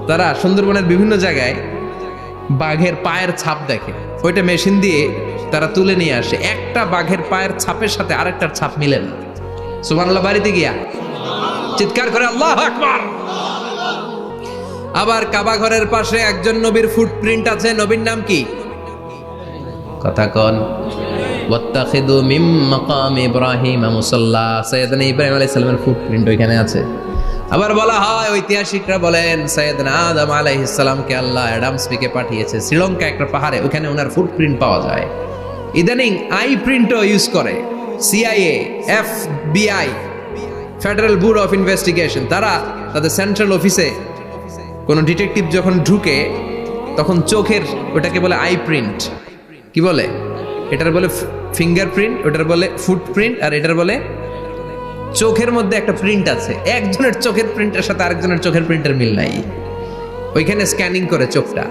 তারা সুন্দরবনের বিভিন্ন জায়গায় বাঘের পায়ের ছাপ দেখে, ওইটা মেশিন দিয়ে তারা তুলে নিয়ে আসে। একটা বাঘের পায়ের ছাপের সাথে আরেকটার ছাপ মিলে না। সুবহানাল্লাহ। বাড়িতে গিয়া চিৎকার করে আল্লাহু আকবার। আবার কাবা ঘরের পাশে একজন নবীর ফুটপ্রিন্ট আছে। নবীর নাম কি? কথা কন। ওয়াত্তাখিযু মিন মাকাম ইব্রাহিম মুসাল্লা, সাইয়েদনা ইব্রাহিম আলাইহিস সালামের ফুটপ্রিন্ট ওইখানে আছে। আবার বলা হয়, ঐতিহাসিকরা বলেন সাইয়েদনা আদম আলাইহিস সালামকে আল্লাহ অ্যাডামস পিকে পাঠিয়েছে শ্রীলঙ্কা একটা পাহাড়ে, ওখানে ওনার ফুটপ্রিন্ট পাওয়া যায়। ইদানিং আই প্রিন্টও ইউজ করে CIA, FBI, federal bureau of investigation. তারা তাদের সেন্ট্রাল অফিসে কোনো ডিটেকটিভ যখন ঢুকে তখন চোখের, ওটাকে বলে আই প্রিন্ট। কি বলে? এটার বলে ফিঙ্গারপ্রিন্ট, ওটার বলে ফুটপ্রিন্ট, আর এটার বলে চোখের মধ্যে একটা প্রিন্ট আছে। একজনের চোখের প্রিন্টের সাথে আরেকজনের চোখের প্রিন্টের মিল নাই। ওইখানে স্ক্যানিং করে চোখটা।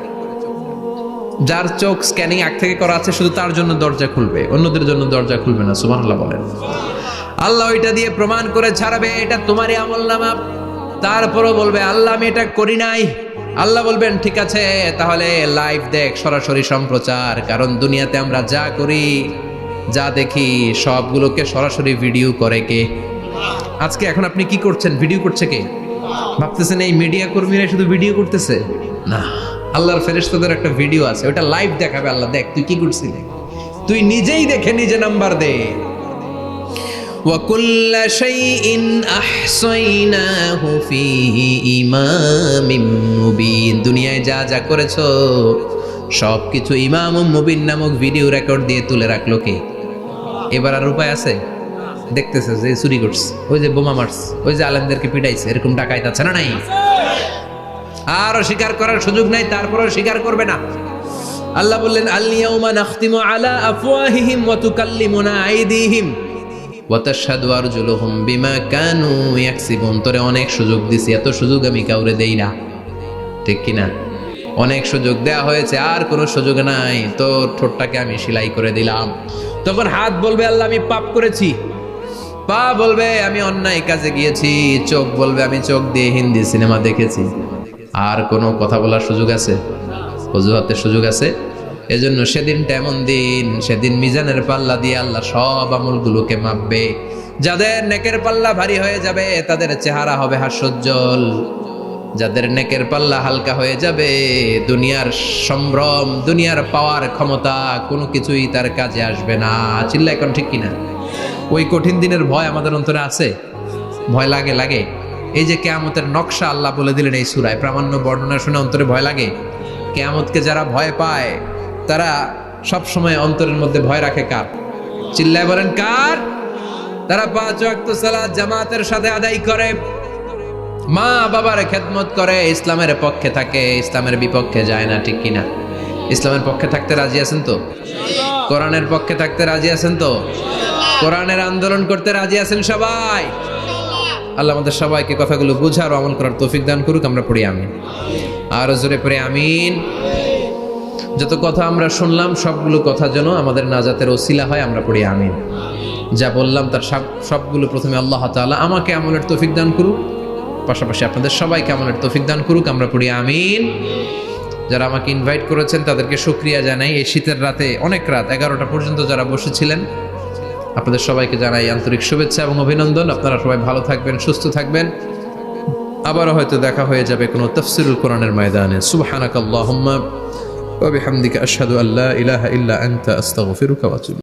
যার চোখ স্ক্যানিং আগ থেকে করা আছে শুধু তার জন্য দরজা খুলবে, অন্যদের জন্য দরজা খুলবে না। সুবহানাল্লাহ বলেন। আল্লাহ ওইটা দিয়ে প্রমাণ করে ছাড়বে এটা তোমারই আমলনামা। তারপরও বলবে আল্লাহ আমি এটা করি নাই। আল্লাহ বলবেন ঠিক আছে, তাহলে লাইভ দেখ, সরাসরি সম্প্রচার। কারণ দুনিয়াতে আমরা যা করি, যা দেখি, সবগুলোকে সরাসরি ভিডিও করে কে? আজকে এখন আপনি কি করছেন, ভিডিও করছে কে? ভাবতেছেন এই মিডিয়া কর্মীরা শুধু ভিডিও করতেছে? না, আল্লাহর ফেরেশতাদের একটা ভিডিও আছে, ওটা লাইভ দেখাবে। আল্লাহ দেখ তুই কি করছিলি, তুই নিজেই দেখে নিজে নাম্বার দে। وَكُلَّ شَيْءٍ أَحْصَيْنَاهُ فِي إِمَامٍ مُبِينٍ। দুনিয়ায় যা যা করেছো সবকিছু ইমাম মুবিন নামক ভিডিও রেকর্ড দিয়ে তুলে রাখলো কে? এবার আর উপায় আছে? দেখতেছে যে চুরি করছে, ওই যে বোমা মারছে, ওই যে আলেমদেরকে পিটাইছে, এরকম ডাকাইত আছে না নাই? আর স্বীকার করার সুযোগ নাই, তারপরেও স্বীকার করবে না। আল্লাহ বললেন আল ইয়াউমা নাখতিমু আলা আফওয়াহিহিম ওয়া তুকাল্লিমুনা আইদিহিম ওয়া তাশহাদু আরজুলুহুম বিমা কানু ইয়াকসিবুন। তোরে অনেক সুযোগ দিছি, এত সুযোগ আমি কাউরে দেই না, ঠিক কিনা? অনেক সুযোগ দেয়া হয়েছে, আর কোনো সুযোগ নাই, তোর ঠোঁটটাকে আমি সেলাই করে দিলাম। তখন হাত বলবে আল্লাহ আমি পাপ করেছি, পা বলবে আমি অন্যায় কাজে গিয়েছি, চোখ বলবে আমি চোখ দিয়ে হিন্দি সিনেমা দেখেছি। আর কোনো কথা বলার সুযোগ আছে? অজুহাতের সুযোগ আছে? এজন্য সেদিনটা এমন দিন, সেদিন মিজানের পাল্লা দিয়ে আল্লাহ সব আমলগুলোকে মাপবে। যাদের নেকের পাল্লা ভারী হয়ে যাবে তাদের চেহারা হবে হাস্যোজ্জ্বল, যাদের নেকের পাল্লা হালকা হয়ে যাবে দুনিয়ার সম্ভ্রম, দুনিয়ার পাওয়ার ক্ষমতা কোনো কিছুই তার কাজে আসবে না। চিল্লা এখন ঠিক কিনা? ওই কঠিন দিনের ভয় আমাদের অন্তরে আছে? ভয় লাগে? লাগে। এই যে কিয়ামতের নকশা আল্লাহ বলে দিলেন এই সূরায়, প্রামাণ্য বর্ণনা শুনে অন্তরে ভয় লাগে? কিয়ামতকে যারা ভয় পায় তারা সব সময় অন্তরের মধ্যে ভয় রাখে কার? চিল্লায় বলেন কার? তারা 5 ওয়াক্ত সালাত জামাতের সাথে আদায় করে, মা বাবার খেদমত করে, ইসলামের পক্ষে থাকে, ইসলামের বিপক্ষে যায় না, ঠিক কিনা? ইসলামের পক্ষে থাকতে রাজি আছেন তো? কোরআনের পক্ষে থাকতে রাজি আছেন তো? কোরআনের আন্দোলন করতে রাজি আছেন সবাই? আল্লাহ আমাদের সবাইকে কথাগুলো বুঝার ও আমল করার তৌফিক দান করুক। আমরা পড়ি আমিন। আর জোরে পড়ে আমিন। যত কথা আমরা শুনলাম সবগুলো কথা যেন আমাদের নাজাতের ওসিলা হয়, আমরা পড়ি আমিন। যা বললাম তার সবগুলো প্রথমে আল্লাহ তাআলা আমাকে আমলের তৌফিক দান করুক, পাশাপাশি আপনাদের সবাইকে আমলের তৌফিক দান করুক। আমরা পড়ি আমিন। যারা আমাকে ইনভাইট করেছেন তাদেরকে শুকরিয়া জানাই। এই শীতের রাতে, অনেক রাত 11টা পর্যন্ত যারা বসেছিলেন, আপনাদের সবাইকে জানাই আন্তরিক শুভেচ্ছা এবং অভিনন্দন। আপনারা সবাই ভালো থাকবেন, সুস্থ থাকবেন। আবারও হয়তো দেখা হয়ে যাবে কোনো তাফসীরুল কোরআনের ময়দানে। সুবহানাকাল্লাহুম্মা ওয়া বিহামদিকা আশহাদু আল্লা ইলাহা ইল্লা আনতা আস্তাগফিরুকা ওয়া আতুবু